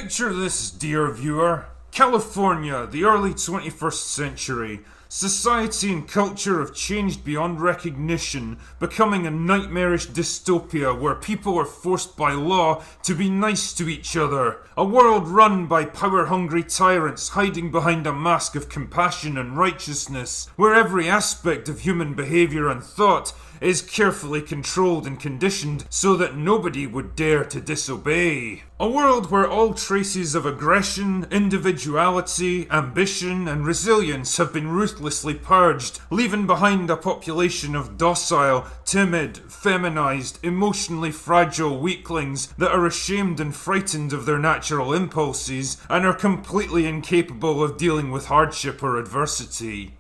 Picture this, dear viewer. California, the early 21st century. Society and culture have changed beyond recognition, becoming a nightmarish dystopia where people are forced by law to be nice to each other. A world run by power-hungry tyrants hiding behind a mask of compassion and righteousness, where every aspect of human behavior and thought is carefully controlled and conditioned so that nobody would dare to disobey. A world where all traces of aggression, individuality, ambition, and resilience have been ruthlessly purged, leaving behind a population of docile, timid, feminized, emotionally fragile weaklings that are ashamed and frightened of their natural impulses and are completely incapable of dealing with hardship or adversity.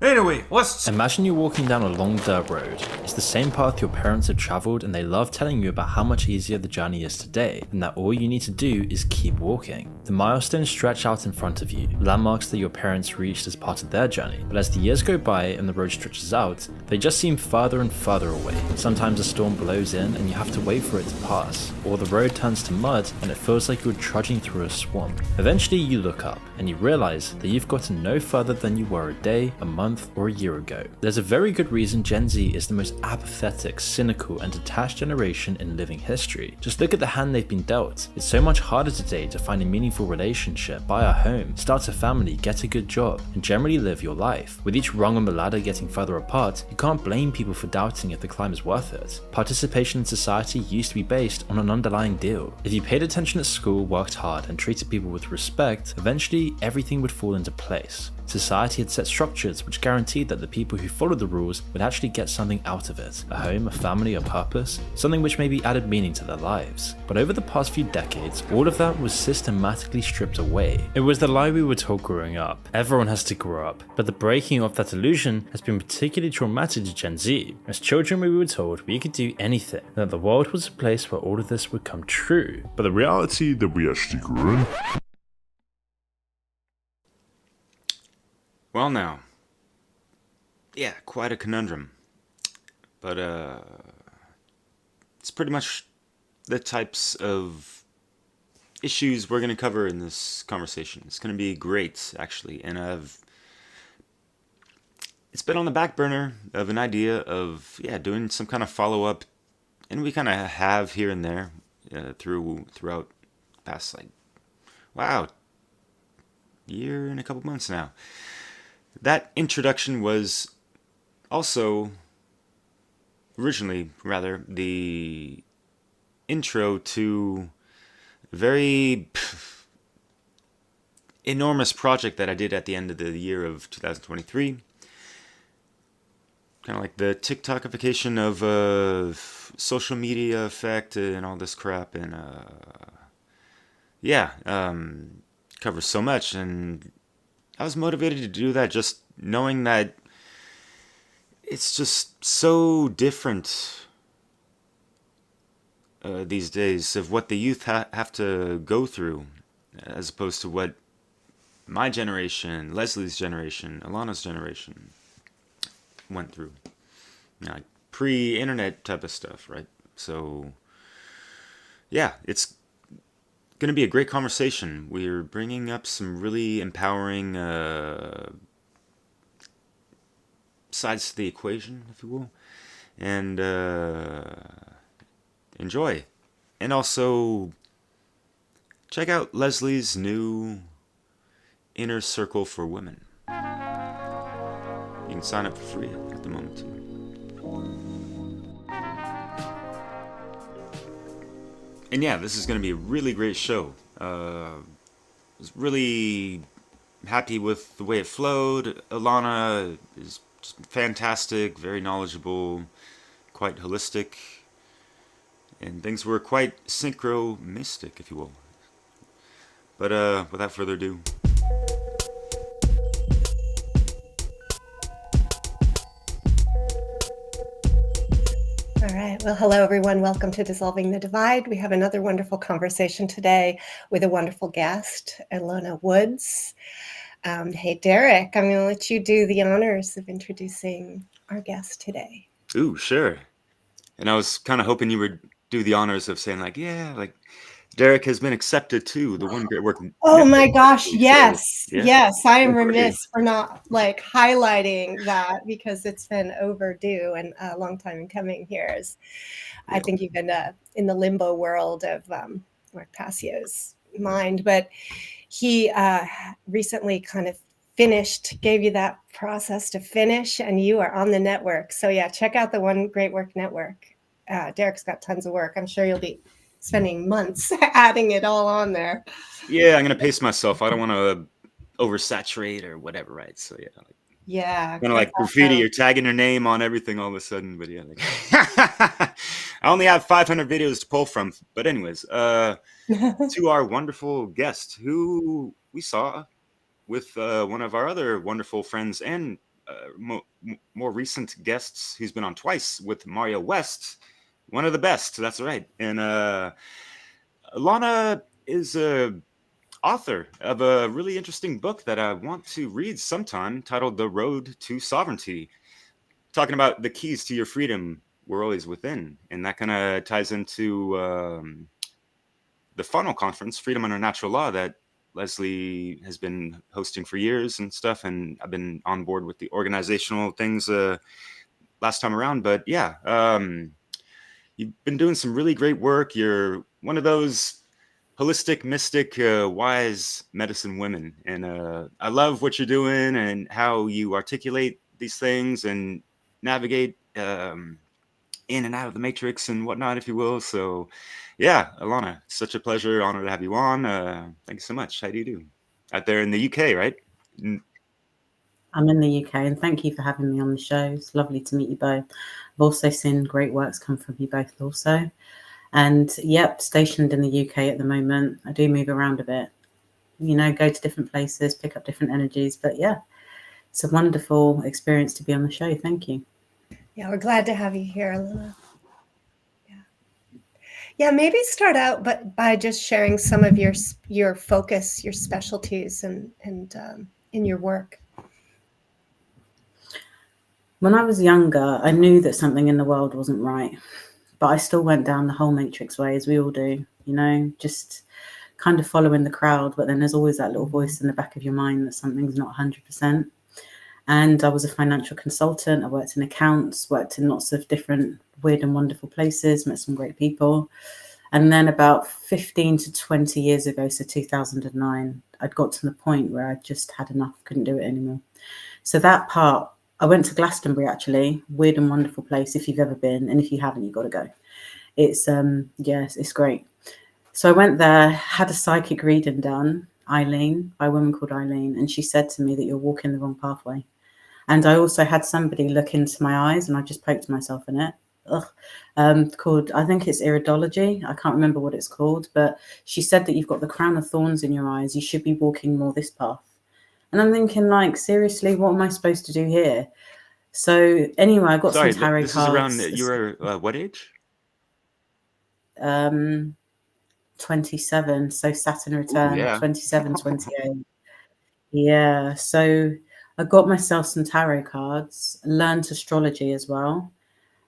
Anyway, let's... Imagine you're walking down a long dirt road. It's the same path your parents have travelled and they love telling you about how much easier the journey is today, and that all you need to do is keep walking. The milestones stretch out in front of you, landmarks that your parents reached as part of their journey, but as the years go by and the road stretches out, they just seem further and further away. Sometimes a storm blows in and you have to wait for it to pass, or the road turns to mud and it feels like you're trudging through a swamp. Eventually you look up and you realise that you've gotten no further than you were a day, a month, or a year ago. There's a very good reason Gen Z is the most apathetic, cynical, and detached generation in living history. Just look at the hand they've been dealt. It's so much harder today to find a meaningful relationship, buy a home, start a family, get a good job, and generally live your life. With each rung on the ladder getting further apart, you can't blame people for doubting if the climb is worth it. Participation in society used to be based on an underlying deal. If you paid attention at school, worked hard, and treated people with respect, eventually everything would fall into place. Society had set structures which guaranteed that the people who followed the rules would actually get something out of it. A home, a family, a purpose, something which maybe added meaning to their lives. But over the past few decades, all of that was systematically stripped away. It was the lie we were told growing up. Everyone has to grow up. But the breaking of that illusion has been particularly traumatic to Gen Z. As children we were told we could do anything, and that the world was a place where all of this would come true. But the reality that we actually grew in. Well now, yeah, quite a conundrum, but it's pretty much the types of issues we're going to cover in this conversation. It's going to be great, actually, and it's been on the back burner of an idea of, doing some kind of follow-up, and we kind of have here and there throughout the past, year and a couple months now. That introduction was also originally, the intro to a very enormous project that I did at the end of the year of 2023. Kind of like the TikTokification of social media effect and all this crap, and covers so much, and I was motivated to do that just knowing that it's just so different these days of what the youth have to go through as opposed to what my generation, Leslie's generation, Elona's generation went through. Like pre-internet type of stuff, right? So, yeah, it's going to be a great conversation. We're bringing up some really empowering sides to the equation, if you will, and enjoy. And also, check out Leslie's new Inner Circle for Women. You can sign up for free at the moment, too. And yeah, this is going to be a really great show. I was really happy with the way it flowed. Elona is just fantastic, very knowledgeable, quite holistic, and things were quite synchro-mystic, if you will. But without further ado, all right. Well, hello, everyone. Welcome to Dissolving the Divide. We have another wonderful conversation today with a wonderful guest, Elona Woods. Hey, Derek, I'm going to let you do the honors of introducing our guest today. Ooh, sure. And I was kind of hoping you would do the honors of saying, Derek has been accepted to the One Great Work Oh my Network. gosh, So, yes. yeah. Yes, I am Good for you. remiss for not like highlighting that because it's been overdue and a long time in coming here. I Yeah. think you've been in the limbo world of Mark Passio's mind, but he recently kind of gave you that process to finish, and you are on the network. So yeah, check out the One Great Work Network. Derek's got tons of work. I'm sure you'll be spending months adding it all on there. Yeah, I'm gonna pace myself. I don't want to oversaturate or whatever, right? So yeah, like, Yeah, kind of that's like graffiti. awesome. You're tagging your name on everything all of a sudden, but yeah, like I only have 500 videos to pull from. But anyways, to our wonderful guest who we saw with one of our other wonderful friends and more recent guests who's been on twice with Mario West, one of the best. That's right. And Elona is a author of a really interesting book that I want to read sometime, titled The Road to Sovereignty, talking about the keys to your freedom were always within. And that kind of ties into the Funnel Conference, Freedom Under Natural Law, that Leslie has been hosting for years and stuff. And I've been on board with the organizational things last time around. But yeah, you've been doing some really great work. You're one of those holistic, mystic, wise medicine women. And I love what you're doing and how you articulate these things and navigate in and out of the matrix and whatnot, if you will. So yeah, Elona, it's such a pleasure, honor to have you on. Thank you so much. How do you do? Out there in the UK, right? I'm in the UK, and thank you for having me on the show. It's lovely to meet you both. I've also seen great works come from you both also. And yep, stationed in the UK at the moment. I do move around a bit, go to different places, pick up different energies. But yeah, it's a wonderful experience to be on the show. Thank you. Yeah, we're glad to have you here, Elona. Yeah, maybe start out by just sharing some of your focus, your specialties, and in your work. When I was younger, I knew that something in the world wasn't right, but I still went down the whole matrix way, as we all do, just kind of following the crowd. But then there's always that little voice in the back of your mind that something's not 100%. And I was a financial consultant. I worked in accounts, worked in lots of different weird and wonderful places, met some great people. And then about 15 to 20 years ago, so 2009, I'd got to the point where I just had enough, couldn't do it anymore. So that part, I went to Glastonbury, actually, weird and wonderful place if you've ever been. And if you haven't, you've got to go. It's, yes, it's great. So I went there, had a psychic reading done, Eileen, by a woman called Eileen. And she said to me that you're walking the wrong pathway. And I also had somebody look into my eyes, and I just poked myself in it. Called, I think it's iridology. I can't remember what it's called, but she said that you've got the crown of thorns in your eyes. You should be walking more this path. And I'm thinking, like, seriously, what am I supposed to do here? So anyway, I got some tarot this cards. is around, you were what age? 27. So Saturn return, Ooh, yeah. 27, 28. Yeah. So I got myself some tarot cards, learned astrology as well.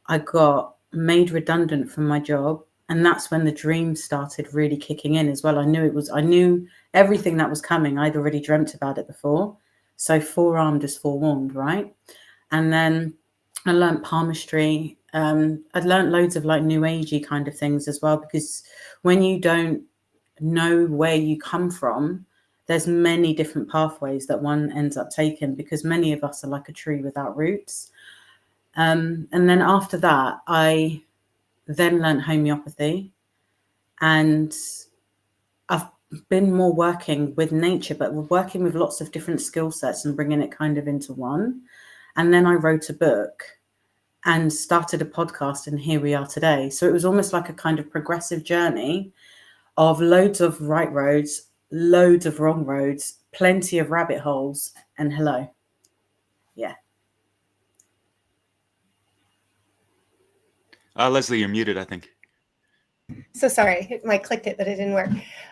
I got made redundant from my job, and that's when the dreams started really kicking in as well. I knew everything that was coming. I'd already dreamt about it before. So forearmed is forewarned, right? And then I learned palmistry. I'd learned loads of like new agey kind of things as well, because when you don't know where you come from, there's many different pathways that one ends up taking, because many of us are like a tree without roots. And then after that, I then learned homeopathy, and I've been more working with nature, but we're working with lots of different skill sets and bringing it kind of into one. And then I wrote a book and started a podcast, and here we are today. So it was almost like a kind of progressive journey of loads of right roads, loads of wrong roads, plenty of rabbit holes, and hello. Yeah. Leslie, you're muted, I think. So sorry, I clicked it, but it didn't work.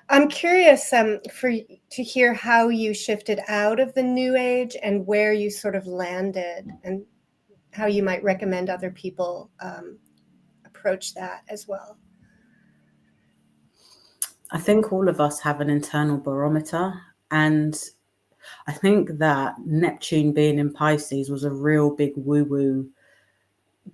I'm curious to hear how you shifted out of the New Age and where you sort of landed, and how you might recommend other people approach that as well. I think all of us have an internal barometer, and I think that Neptune being in Pisces was a real big woo-woo,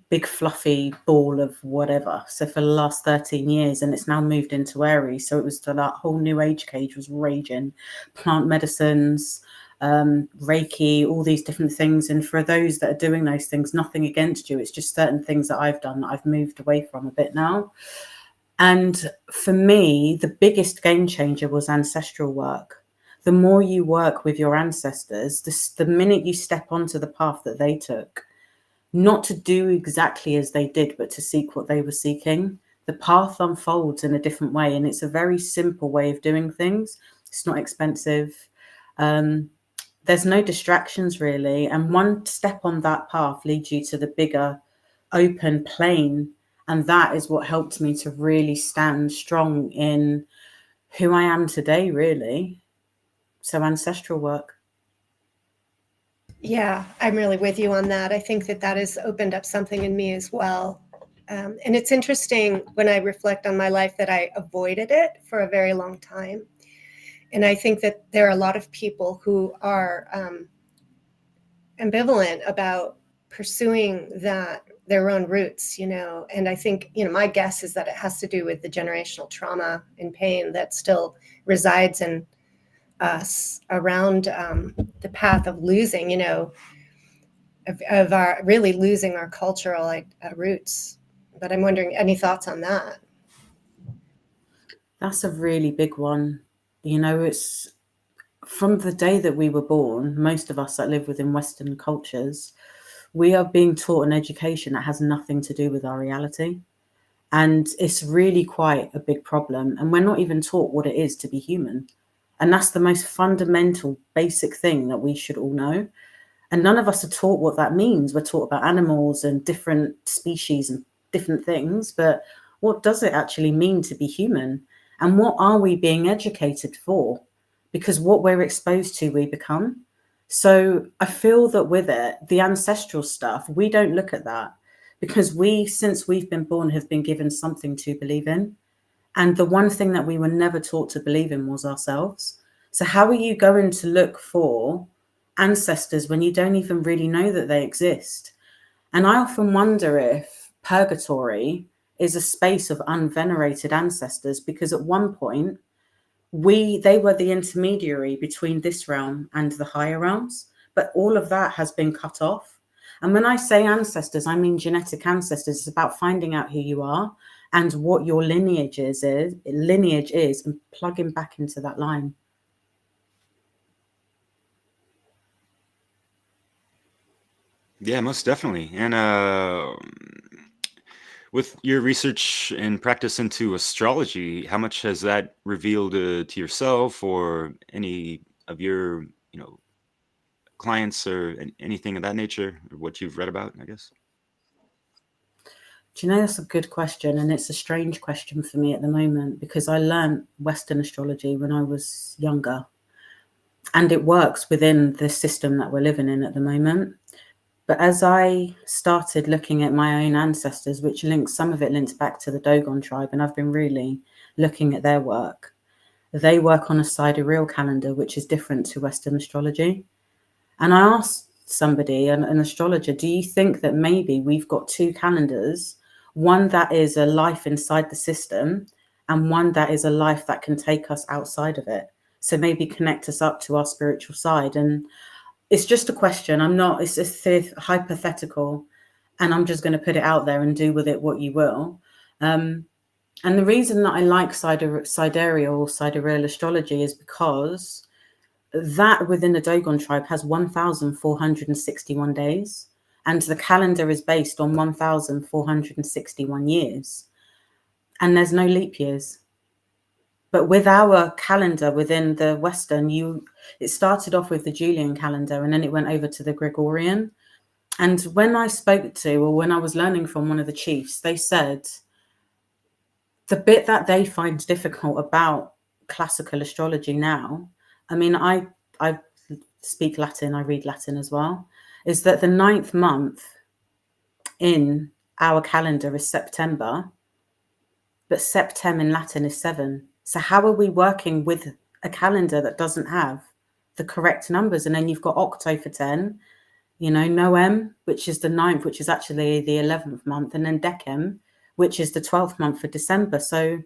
big fluffy ball of whatever. So for the last 13 years, and it's now moved into Aries. So it was that whole new age cage was raging, plant medicines, Reiki, all these different things. And for those that are doing those things, nothing against you. It's just certain things that I've done that I've moved away from a bit now. And for me, the biggest game changer was ancestral work. The more you work with your ancestors, the minute you step onto the path that they took, not to do exactly as they did, but to seek what they were seeking, the path unfolds in a different way. And it's a very simple way of doing things. It's not expensive. There's no distractions really. And one step on that path leads you to the bigger open plane. And that is what helped me to really stand strong in who I am today, really. So ancestral work. Yeah, I'm really with you on that. I think that that has opened up something in me as well. And it's interesting when I reflect on my life that I avoided it for a very long time. And I think that there are a lot of people who are ambivalent about pursuing their own roots, and I think, my guess is that it has to do with the generational trauma and pain that still resides in us around the path of losing, of our really losing our cultural roots. But I'm wondering, any thoughts on that? That's a really big one. It's from the day that we were born, most of us that live within Western cultures, we are being taught an education that has nothing to do with our reality. And it's really quite a big problem. And we're not even taught what it is to be human. And that's the most fundamental, basic thing that we should all know. And none of us are taught what that means. We're taught about animals and different species and different things. But what does it actually mean to be human? And what are we being educated for? Because what we're exposed to, we become. So I feel that with it, the ancestral stuff, we don't look at that because since we've been born, have been given something to believe in. And the one thing that we were never taught to believe in was ourselves. So how are you going to look for ancestors when you don't even really know that they exist? And I often wonder if purgatory is a space of unvenerated ancestors, because at one point, they were the intermediary between this realm and the higher realms, but all of that has been cut off. And when I say ancestors, I mean genetic ancestors. It's about finding out who you are and what your lineage is and plugging back into that line. Yeah, most definitely. And with your research and practice into astrology, how much has that revealed to yourself or any of your, clients or anything of that nature, or what you've read about, I guess? Do you know, that's a good question. And it's a strange question for me at the moment because I learned Western astrology when I was younger. And it works within the system that we're living in at the moment. But as I started looking at my own ancestors, which some of it links back to the Dogon tribe, and I've been really looking at their work. They work on a sidereal calendar, which is different to Western astrology. And I asked somebody, an astrologer, do you think that maybe we've got two calendars, one that is a life inside the system and one that is a life that can take us outside of it? So maybe connect us up to our spiritual side. And it's just a question. It's a hypothetical, and I'm just going to put it out there and do with it what you will. And the reason that I like sidereal astrology is because that within the Dogon tribe has 1,461 days, and the calendar is based on 1,461 years, and there's no leap years. But with our calendar within the Western, it started off with the Julian calendar and then it went over to the Gregorian. And when I was learning from one of the chiefs, they said the bit that they find difficult about classical astrology now, I mean, I speak Latin, I read Latin as well, is that the 9th month in our calendar is September, but Septem in Latin is 7. So how are we working with a calendar that doesn't have the correct numbers? And then you've got Octo for 10, Noem, which is the 9th, which is actually the 11th month, and then Decem, which is the 12th month for December. So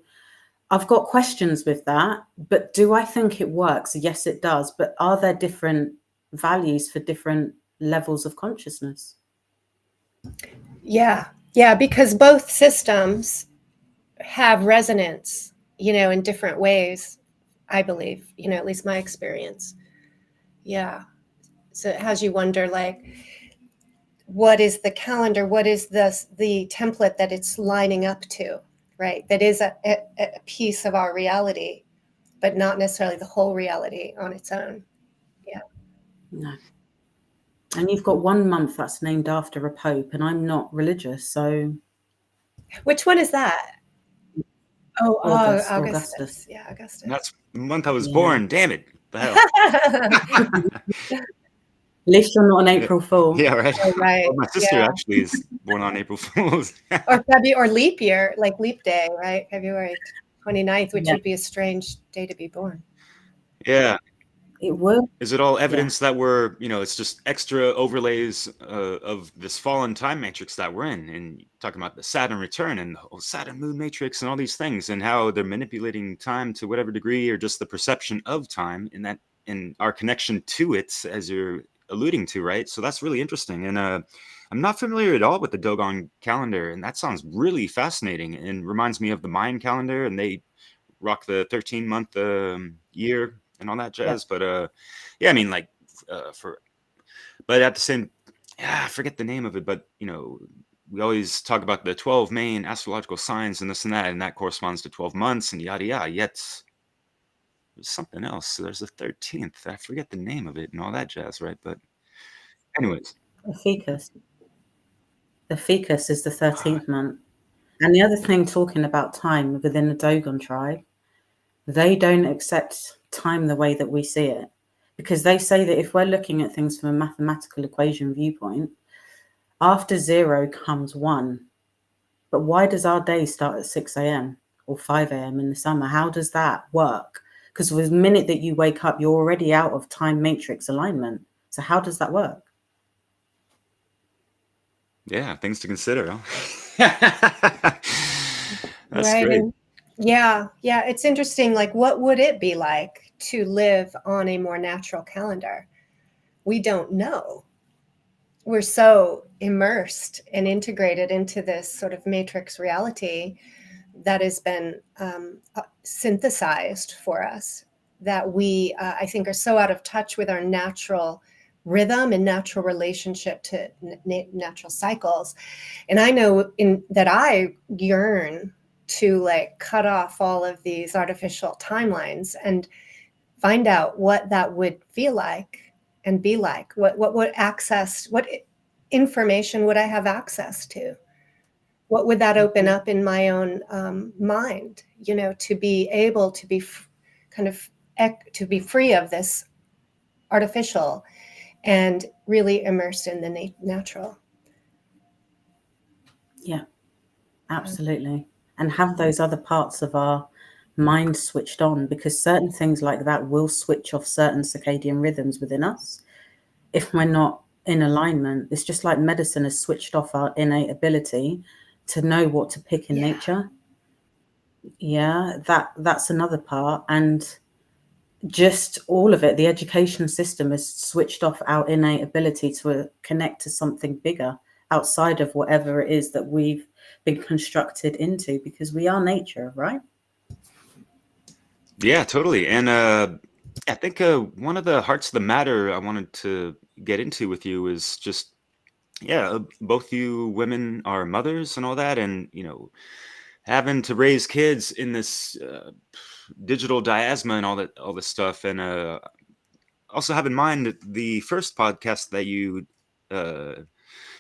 I've got questions with that, but do I think it works? Yes, it does. But are there different values for different levels of consciousness? Yeah, because both systems have resonance, in different ways, I believe, at least my experience. Yeah. So it has you wonder, like, what is the calendar? What is the template that it's lining up to, right? That is a piece of our reality, but not necessarily the whole reality on its own. Yeah. No. And you've got 1 month that's named after a pope, and I'm not religious, so. Which one is that? Oh, Augustus. Augustus. Yeah, Augustus. That's the month I was Yeah. born. Damn it. The hell. At least you're not an April Fool. Yeah, right. Oh, right. Well, my sister Yeah. actually is born on April Fools. Or leap year, like leap day, right? February 29th, which Yeah. would be a strange day to be born. Yeah. It will. Is it all evidence that we're, it's just extra overlays of this fallen time matrix that we're in? And talking about the Saturn return and the whole Saturn moon matrix and all these things, and how they're manipulating time to whatever degree, or just the perception of time in our connection to it, as you're alluding to, right? So that's really interesting. And I'm not familiar at all with the Dogon calendar, and that sounds really fascinating and reminds me of the Mayan calendar, and they rock the 13-month year and all that jazz. But I mean, like but at the same, I forget the name of it, but we always talk about the 12 main astrological signs and this and that corresponds to 12 months and yada yada. Yet there's something else. So there's the 13th. I forget the name of it and all that jazz, right? But anyways, The ficus. The ficus is the 13th month. And the other thing, talking about time within the Dogon tribe, they don't accept time the way that we see it, because they say that if we're looking at things from a mathematical equation viewpoint, after 0 comes 1. But why does our day start at 6 a.m. or 5 a.m. in the summer? How does that work? Because the minute that you wake up, you're already out of time matrix alignment. So how does that work? yeah, things to consider. Huh? That's Right. great. And yeah, it's interesting. Like, what would it be like to live on a more natural calendar? We don't know. We're so immersed and integrated into this sort of matrix reality that has been synthesized for us, that we, I think, are so out of touch with our natural rhythm and natural relationship to natural cycles. And I know that I yearn to, like, cut off all of these artificial timelines and find out what that would feel like and be like. What information would I have access to? What would that open up in my own mind, to be able to be to be free of this artificial and really immersed in the natural. Yeah, absolutely. And have those other parts of our mind switched on, because certain things like that will switch off certain circadian rhythms within us if we're not in alignment. It's just like medicine has switched off our innate ability to know what to pick in nature. Yeah, that's another part. And just all of it, the education system has switched off our innate ability to connect to something bigger outside of whatever it is that we've been constructed into, because we are nature, right? Yeah, totally. And I think one of the hearts of the matter I wanted to get into with you is just, both you women are mothers and all that, and having to raise kids in this digital diasma and all this stuff. And also have in mind that the first podcast that you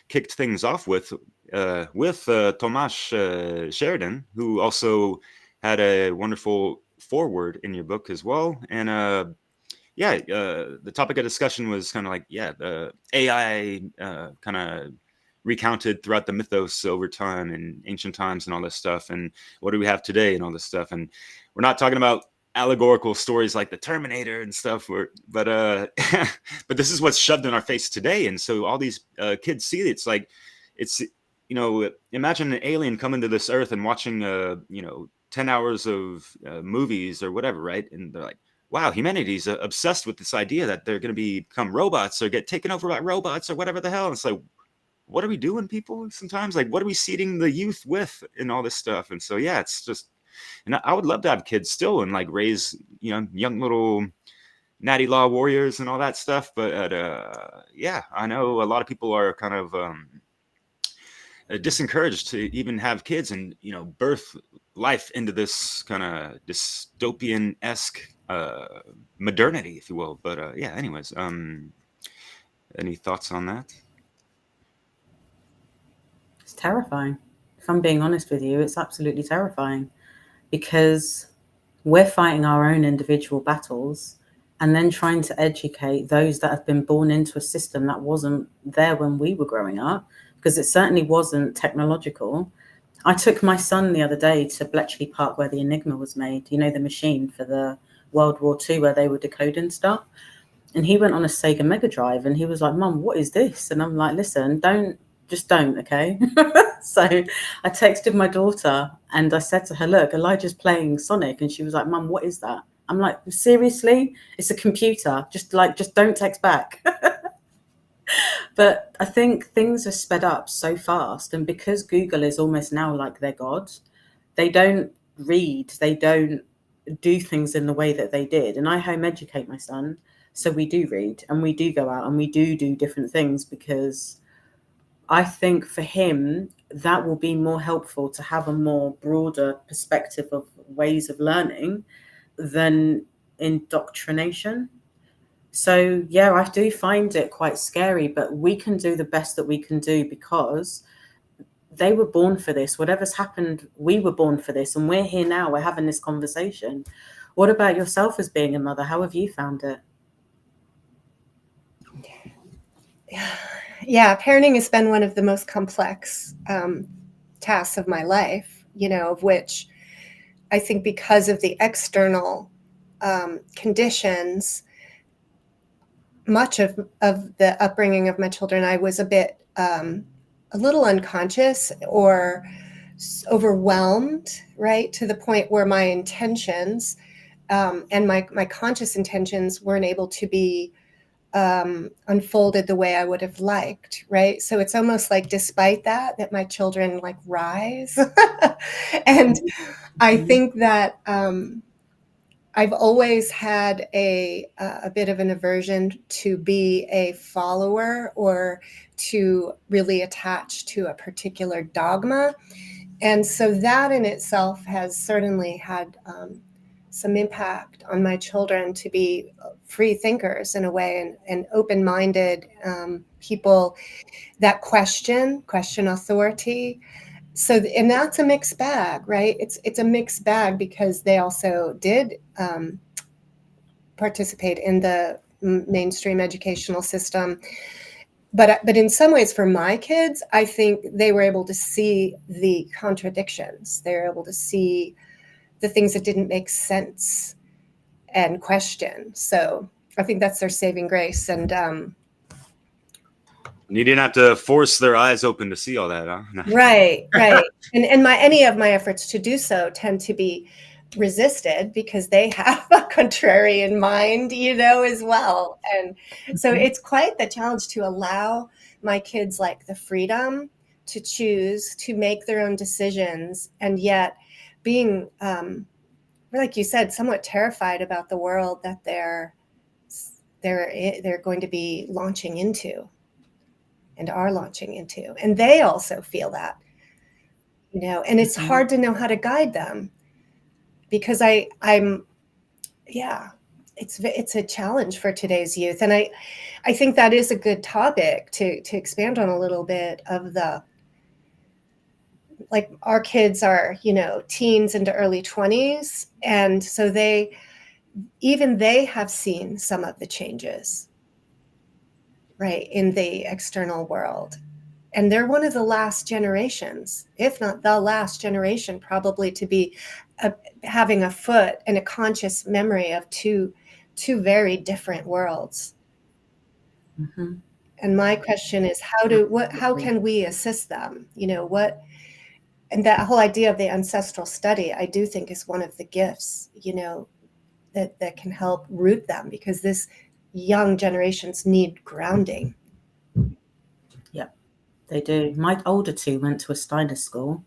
kicked things off with Tomas Sheridan, who also had a wonderful foreword in your book as well. And the topic of discussion was kind of like, the AI kind of recounted throughout the mythos over time and ancient times and all this stuff. And what do we have today and all this stuff? And we're not talking about allegorical stories like the Terminator and stuff, but but this is what's shoved in our face today. And so all these kids see it. It's like, it's, imagine an alien coming to this earth and watching 10 hours of movies or whatever, right? And they're like, wow, humanity's obsessed with this idea that they're going to become robots or get taken over by robots or whatever the hell. And it's like, what are we doing, people? Sometimes, like, what are we seeding the youth with and all this stuff? And so, yeah, it's just, and I would love to have kids still and like raise, young little natty law warriors and all that stuff. But yeah, I know a lot of people are kind of disencouraged to even have kids and, birth life into this kind of dystopian-esque modernity, if you will. But yeah, anyways, any thoughts on that? It's terrifying. If I'm being honest with you, it's absolutely terrifying, because we're fighting our own individual battles and then trying to educate those that have been born into a system that wasn't there when we were growing up, because it certainly wasn't technological. I took my son the other day to Bletchley Park where the Enigma was made, the machine for the World War II where they were decoding stuff. And he went on a Sega Mega Drive and he was like, Mum, what is this? And I'm like, listen, don't, okay? So I texted my daughter and I said to her, look, Elijah's playing Sonic. And she was like, Mum, what is that? I'm like, seriously? It's a computer. Just don't text back. But I think things are sped up so fast. And because Google is almost now like their god, they don't read, they don't do things in the way that they did. And I home educate my son. So we do read and we do go out and we do different things, because I think for him, that will be more helpful to have a more broader perspective of ways of learning than indoctrination. So, yeah, I do find it quite scary, but we can do the best that we can do, because they were born for this. Whatever's happened, we were born for this, and we're here now. We're having this conversation. What about yourself as being a mother? How have you found it? Yeah, parenting has been one of the most complex tasks of my life, of which I think because of the external conditions, much of the upbringing of my children, I was a little unconscious or overwhelmed, right? To the point where my intentions and my conscious intentions weren't able to be unfolded the way I would have liked, right? So it's almost like despite that my children like rise. And I think that I've always had a bit of an aversion to be a follower or to really attach to a particular dogma. And so that in itself has certainly had some impact on my children to be free thinkers in a way, and open-minded people that question authority. So, and that's a mixed bag, right? It's a mixed bag because they also did participate in the mainstream educational system. But in some ways, for my kids, I think they were able to see the contradictions. They were able to see the things that didn't make sense and question. So I think that's their saving grace. And you didn't have to force their eyes open to see all that, huh? No. Right. And any of my efforts to do so tend to be resisted because they have a contrarian mind, as well. And so it's quite the challenge to allow my kids like the freedom to choose, to make their own decisions, and yet being, like you said, somewhat terrified about the world that they're going to be launching into and are launching into. And they also feel that, and it's hard to know how to guide them, because it's a challenge for today's youth. And I think that is a good topic to expand on a little bit of like our kids are, teens into early 20s. And so they have seen some of the changes, right, in the external world. And they're one of the last generations, if not the last generation, probably to be having a foot and a conscious memory of two very different worlds. Mm-hmm. And my question is, how can we assist them? And that whole idea of the ancestral study, I do think is one of the gifts, that can help root them, because this young generations need grounding. Yeah, they do. My older two went to a Steiner school,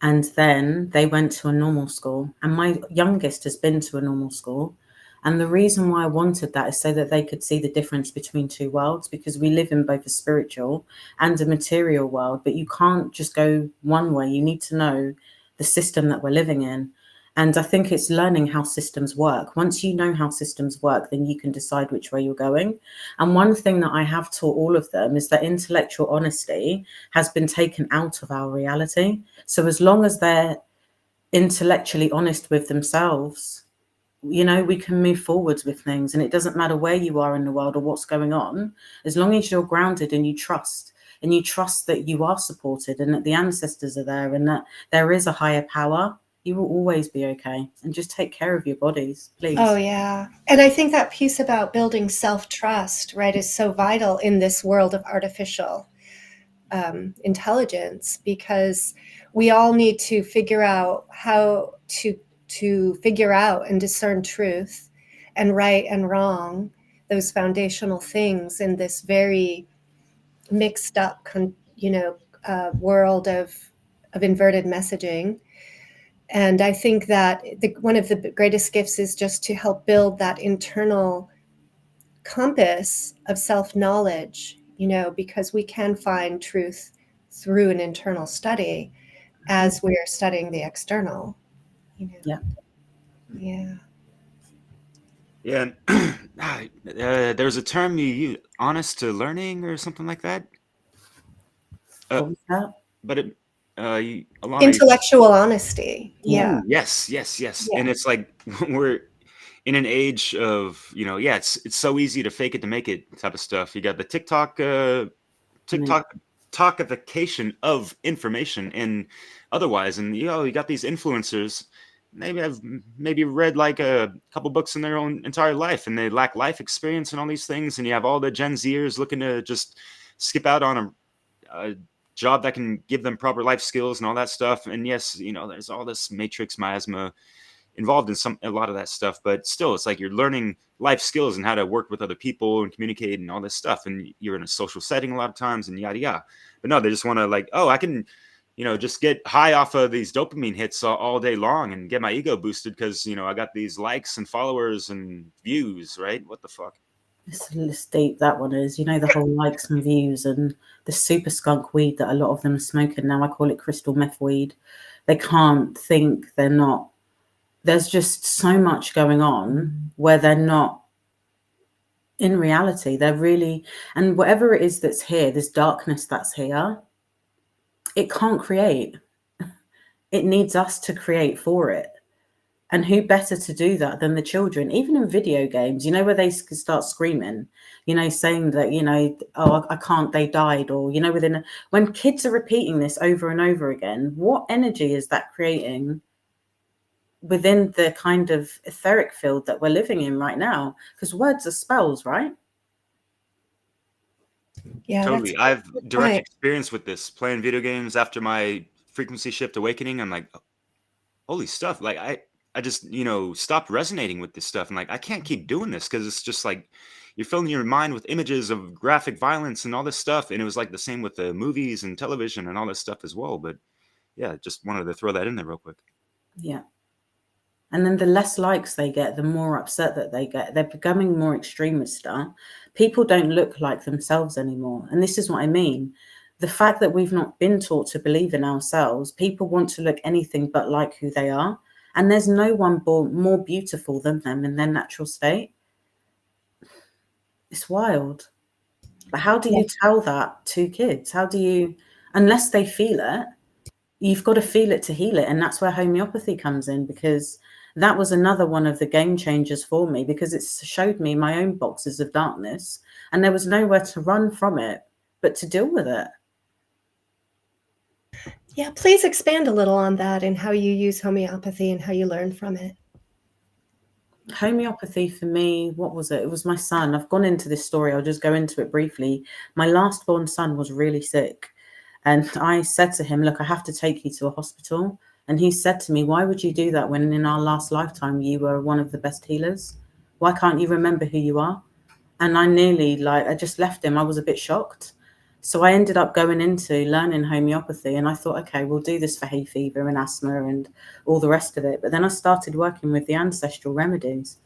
and then they went to a normal school. And my youngest has been to a normal school. And the reason why I wanted that is so that they could see the difference between two worlds, because we live in both a spiritual and a material world, but you can't just go one way. You need to know the system that we're living in. And I think it's learning how systems work. Once you know how systems work, then you can decide which way you're going. And one thing that I have taught all of them is that intellectual honesty has been taken out of our reality. So as long as they're intellectually honest with themselves, we can move forwards with things. And it doesn't matter where you are in the world or what's going on, as long as you're grounded and you trust that you are supported and that the ancestors are there and that there is a higher power, you will always be okay. And just take care of your bodies, please. Oh, yeah. And I think that piece about building self-trust, right, is so vital in this world of artificial intelligence, because we all need to figure out how to figure out and discern truth and right and wrong, those foundational things in this very mixed up, world of inverted messaging. And I think that one of the greatest gifts is just to help build that internal compass of self-knowledge, because we can find truth through an internal study as we are studying the external. Yeah. Yeah. Yeah. There's a term you use, honest to learning or something like that. What was that? But Alana, Intellectual honesty. Yeah. Yes. Yeah. And it's like we're in an age of, it's so easy to fake it to make it type of stuff. You got the TikTokification of information and otherwise, and you got these influencers. Maybe I've read like a couple books in their own entire life, and they lack life experience and all these things. And you have all the Gen Zers looking to just skip out on a job that can give them proper life skills and all that stuff. And yes, there's all this matrix miasma involved in a lot of that stuff, but still, it's like you're learning life skills and how to work with other people and communicate and all this stuff. And you're in a social setting a lot of times and yada yada. But no, they just want to like, I can, just get high off of these dopamine hits all day long and get my ego boosted because I got these likes and followers and views, right? What the fuck? It's deep, that one is. The whole likes and views and the super skunk weed that a lot of them are smoking now. I call it crystal meth weed. They can't think, they're not. There's just so much going on where they're not in reality. They're really, and whatever it is that's here, this darkness that's here, it can't create. It needs us to create for it. And who better to do that than the children? Even in video games, where they start screaming, saying that, oh, I can't, they died. Or, when kids are repeating this over and over again, what energy is that creating within the kind of etheric field that we're living in right now? Because words are spells, right? Yeah, totally. I have direct experience with this playing video games after my frequency shift awakening. I'm like, holy stuff. Like I just, stopped resonating with this stuff. And like, I can't keep doing this because it's just like you're filling your mind with images of graphic violence and all this stuff. And it was like the same with the movies and television and all this stuff as well. But yeah, just wanted to throw that in there real quick. Yeah. And then the less likes they get, the more upset that they get. They're becoming more extreme with stuff. People don't look like themselves anymore. And this is what I mean. The fact that we've not been taught to believe in ourselves, people want to look anything but like who they are. And there's no one born more beautiful than them in their natural state. It's wild. But how do you tell that to kids? How do you, unless they feel it, you've got to feel it to heal it. And that's where homeopathy comes in, because that was another one of the game changers for me, because it showed me my own boxes of darkness and there was nowhere to run from it, but to deal with it. Yeah, please expand a little on that and how you use homeopathy and how you learn from it. Homeopathy for me, what was it? It was my son. I've gone into this story. I'll just go into it briefly. My last born son was really sick. And I said to him, look, I have to take you to a hospital. And he said to me, why would you do that when in our last lifetime you were one of the best healers? Why can't you remember who you are? And I just left him. I was a bit shocked. So I ended up going into learning homeopathy, and I thought, okay, we'll do this for hay fever and asthma and all the rest of it. But then I started working with the ancestral remedies.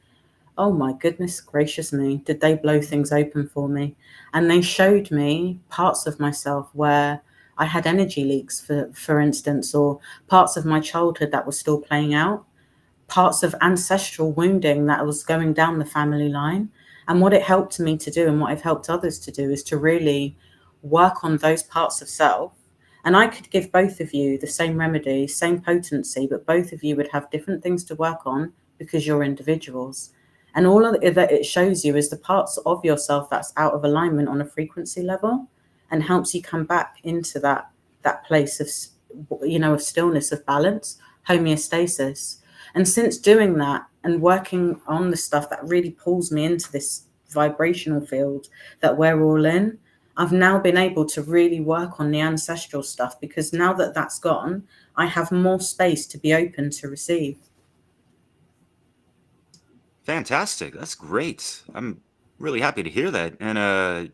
Oh my goodness gracious me, did they blow things open for me? And they showed me parts of myself where I had energy leaks, for instance, or parts of my childhood that were still playing out, parts of ancestral wounding that was going down the family line. And what it helped me to do, and what I've helped others to do, is to really work on those parts of self. And I could give both of you the same remedy, same potency, but both of you would have different things to work on because you're individuals. And all of it that it shows you is the parts of yourself that's out of alignment on a frequency level, and helps you come back into that place of, of stillness, of balance, homeostasis. And since doing that and working on the stuff that really pulls me into this vibrational field that we're all in, I've now been able to really work on the ancestral stuff, because now that that's gone, I have more space to be open to receive. Fantastic. That's great. I'm really happy to hear that. And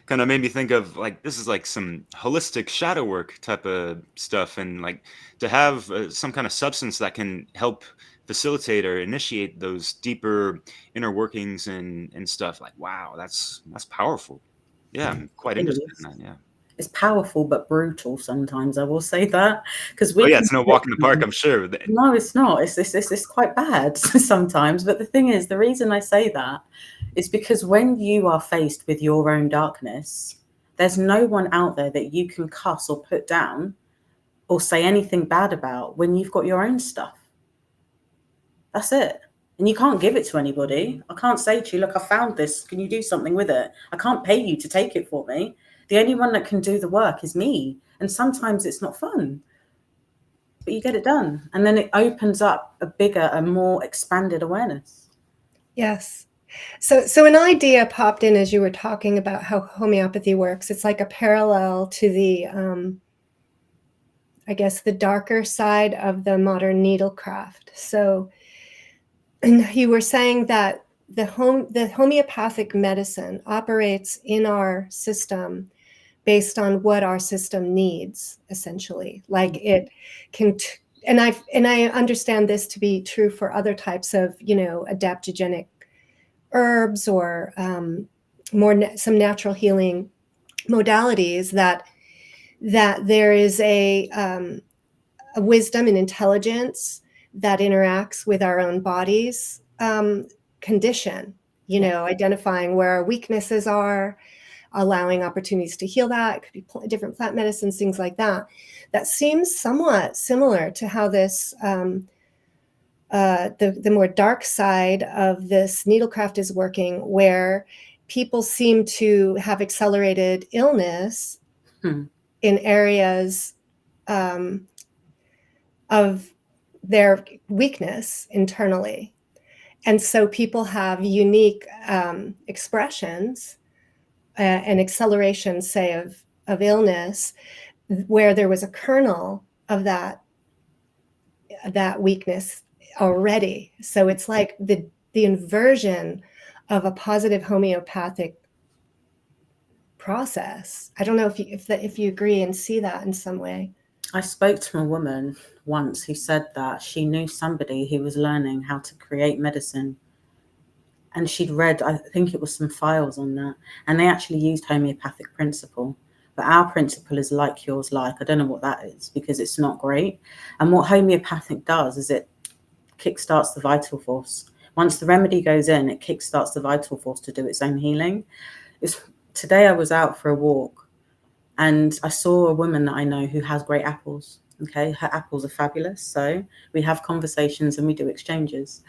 kind of made me think of, like, this is like some holistic shadow work type of stuff, and like to have some kind of substance that can help facilitate or initiate those deeper inner workings and stuff. Like, wow, that's powerful. Yeah, I'm quite It interested is. in that. Yeah. It's powerful but brutal sometimes, I will say that, because Oh we yeah, can it's no walk in the park, I'm sure. No, it's not. It's quite bad sometimes. But the thing is, the reason I say that is because when you are faced with your own darkness, there's no one out there that you can cuss or put down or say anything bad about when you've got your own stuff. That's it. And you can't give it to anybody. I can't say to you, look, I found this. Can you do something with it? I can't pay you to take it for me. The only one that can do the work is me. And sometimes it's not fun, but you get it done. And then it opens up a bigger and more expanded awareness. Yes. So an idea popped in as you were talking about how homeopathy works. It's like a parallel to the, I guess, the darker side of the modern needlecraft. So you were saying that the homeopathic medicine operates in our system based on what our system needs, essentially. Like it can, and I understand this to be true for other types of, adaptogenic herbs or some natural healing modalities, that there is a wisdom and intelligence that interacts with our own body's condition, identifying where our weaknesses are, allowing opportunities to heal that. It could be different plant medicines, things like that. That seems somewhat similar to how this, the more dark side of this needlecraft is working, where people seem to have accelerated illness in areas of their weakness internally. And so people have unique expressions and acceleration, say, of illness, where there was a kernel of that weakness already. So it's like the inversion of a positive homeopathic process. I don't know if you agree and see that in some way. I spoke to a woman once who said that she knew somebody who was learning how to create medicine. And she'd read, I think it was some files on that, and they actually used homeopathic principle. But our principle is like yours, like. I don't know what that is, because it's not great. And what homeopathic does is it kickstarts the vital force. Once the remedy goes in, it kickstarts the vital force to do its own healing. Today I was out for a walk, and I saw a woman that I know who has great apples. Okay, her apples are fabulous. So we have conversations and we do exchanges.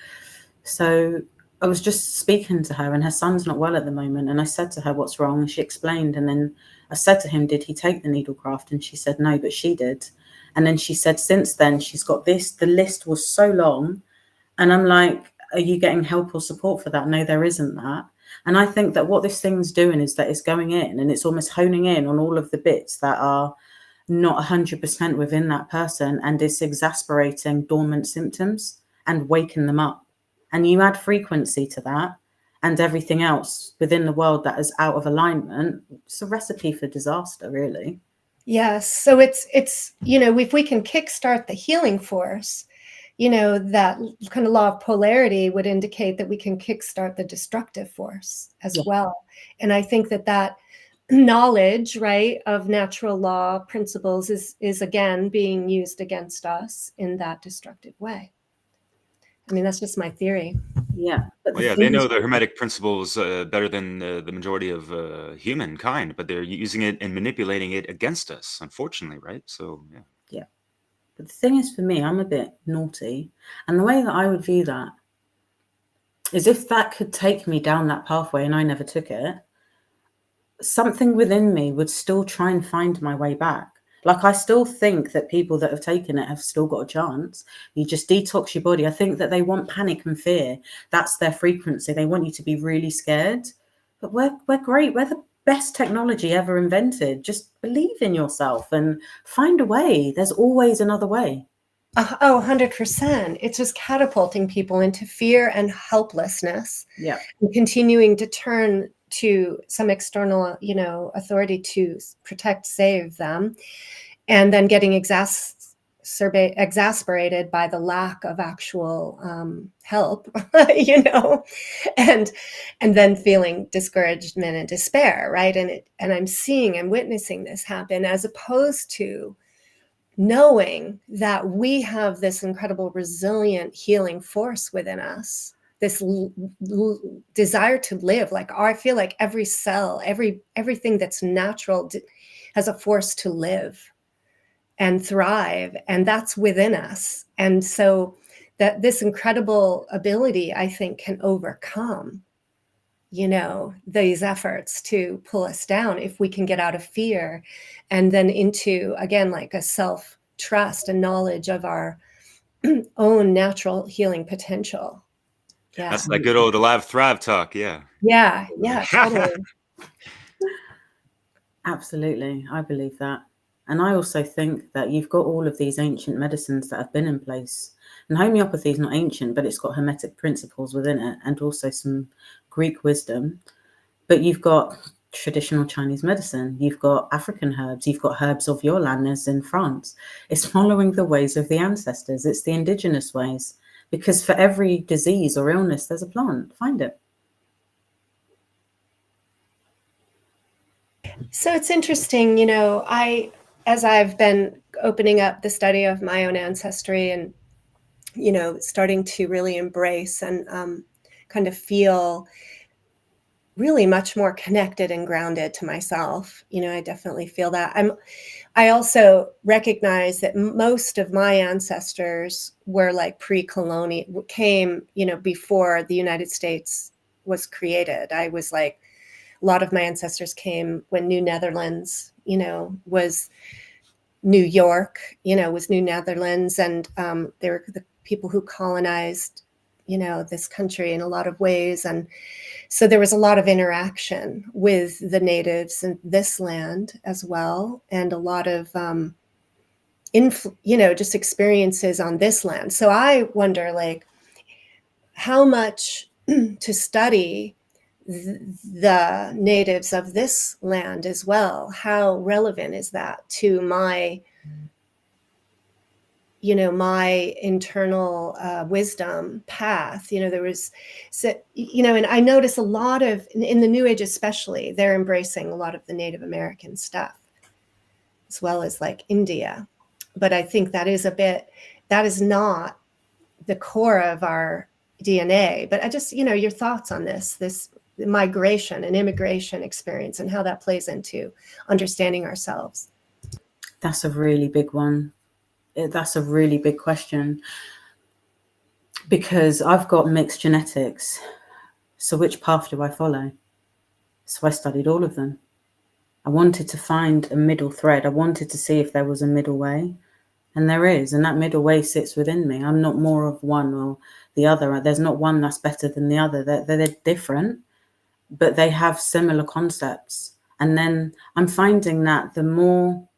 So I was just speaking to her, and her son's not well at the moment. And I said to her, what's wrong? And she explained. And then I said to him, did he take the needlecraft? And she said, no, but she did. And then she said, since then, she's got this. The list was so long. And I'm like, are you getting help or support for that? No, there isn't that. And I think that what this thing's doing is that it's going in and it's almost honing in on all of the bits that are not 100% within that person, and it's exasperating dormant symptoms and waking them up. And you add frequency to that and everything else within the world that is out of alignment, it's a recipe for disaster, really. Yes. So it's, if we can kickstart the healing force, that kind of law of polarity would indicate that we can kickstart the destructive force as well. And I think that knowledge, right, of natural law principles is again being used against us in that destructive way. I mean, that's just my theory. Yeah. But they know the Hermetic principles better than the majority of humankind, but they're using it and manipulating it against us, unfortunately, right? So, yeah. Yeah. But the thing is, for me, I'm a bit naughty. And the way that I would view that is if that could take me down that pathway and I never took it, something within me would still try and find my way back. Like, I still think that people that have taken it have still got a chance. You just detox your body. I think that they want panic and fear. That's their frequency. They want you to be really scared. But we're great. We're the best technology ever invented. Just believe in yourself and find a way. There's always another way. 100%. It's just catapulting people into fear and helplessness. Yeah. And continuing to turn to some external, authority to protect, save them, and then getting exasperated by the lack of actual help, and then feeling discouragement and despair, right? And I'm witnessing this happen, as opposed to knowing that we have this incredible resilient healing force within us, this desire to live. Like, I feel like every cell, everything that's natural has a force to live and thrive, and that's within us. And so that this incredible ability, I think, can overcome, these efforts to pull us down if we can get out of fear and then into, again, like a self-trust and knowledge of our own natural healing potential. Yeah. That's that good old alive thrive talk. Yeah. Yeah, totally. Absolutely. I believe that. And I also think that you've got all of these ancient medicines that have been in place. And homeopathy is not ancient, but it's got hermetic principles within it and also some Greek wisdom. But you've got traditional Chinese medicine, you've got African herbs, you've got herbs of your land as in France. It's following the ways of the ancestors. It's the indigenous ways. Because for every disease or illness, there's a plant. Find it. So it's interesting, as I've been opening up the study of my own ancestry and, starting to really embrace and kind of feel really much more connected and grounded to myself. I definitely feel that. I also recognize that most of my ancestors were like pre-colonial, came, before the United States was created. I was like, a lot of my ancestors came when New Netherlands, was New York, was New Netherlands. And they were the people who colonized, this country in a lot of ways. And so there was a lot of interaction with the natives in this land as well. And a lot of, just experiences on this land. So I wonder, like, how much to study the natives of this land as well. How relevant is that to my, my internal wisdom path? There was, and I notice a lot of, in the New Age especially, they're embracing a lot of the Native American stuff, as well as like India. But I think that is not the core of our DNA. But I just, your thoughts on this migration and immigration experience and how that plays into understanding ourselves. That's a really big one. That's a really big question, because I've got mixed genetics. So which path do I follow? So I studied all of them. I wanted to find a middle thread. I wanted to see if there was a middle way. And there is. And that middle way sits within me. I'm not more of one or the other. There's not one that's better than the other. They're different, but they have similar concepts. And then I'm finding that the more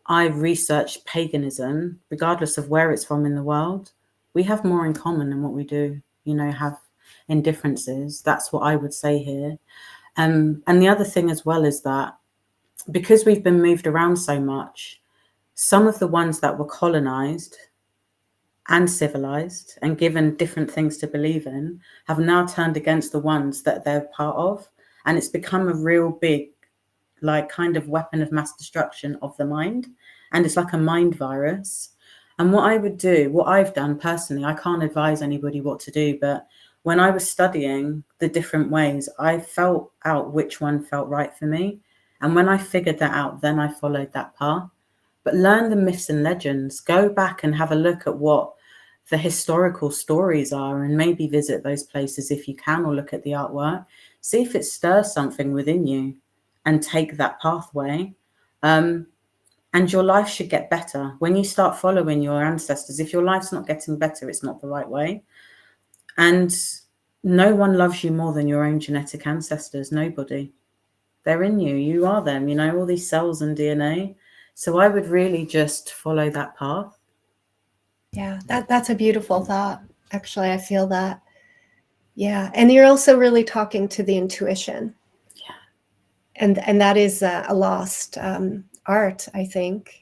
I research paganism, regardless of where it's from in the world, we have more in common than what we do, have in differences. That's what I would say here. And the other thing as well is that because we've been moved around so much, some of the ones that were colonized and civilized and given different things to believe in have now turned against the ones that they're part of. And it's become a real big, kind of weapon of mass destruction of the mind. And it's like a mind virus. And what I would do, what I've done personally, I can't advise anybody what to do, but when I was studying the different ways, I felt out which one felt right for me. And when I figured that out, then I followed that path. But learn the myths and legends, go back and have a look at what the historical stories are and maybe visit those places if you can, or look at the artwork, see if it stirs something within you and take that pathway. And your life should get better. When you start following your ancestors, if your life's not getting better, it's not the right way. And no one loves you more than your own genetic ancestors, nobody. They're in you, you are them, all these cells and DNA. So I would really just follow that path. Yeah, that's a beautiful thought. Actually, I feel that. Yeah. And you're also really talking to the intuition. Yeah. And that is a lost art, I think,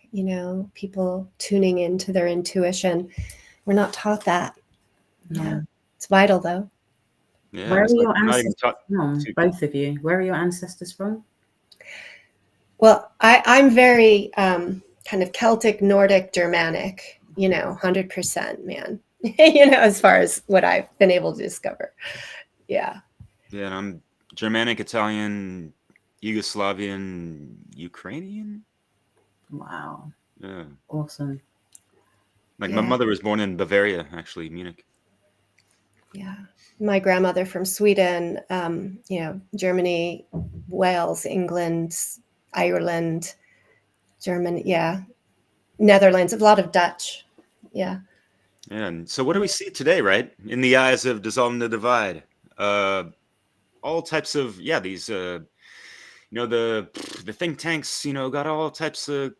people tuning into their intuition. We're not taught that. No. Yeah. It's vital, though. Yeah, Where are it's like your not even ancestors taught from? to- Both of you. Where are your ancestors from? Well, I'm very kind of Celtic, Nordic, Germanic, 100%, man, as far as what I've been able to discover. Yeah. Yeah, and I'm Germanic, Italian, Yugoslavian, Ukrainian. Wow. Yeah. Awesome. My Yeah. mother was born in Bavaria, actually, Munich. Yeah. My grandmother from Sweden, Germany, Wales, England, Ireland, Germany, Netherlands, a lot of Dutch. Yeah. Yeah, and so what do we see today, right? In the eyes of Dissolving the Divide, all types of these the think tanks, got all types of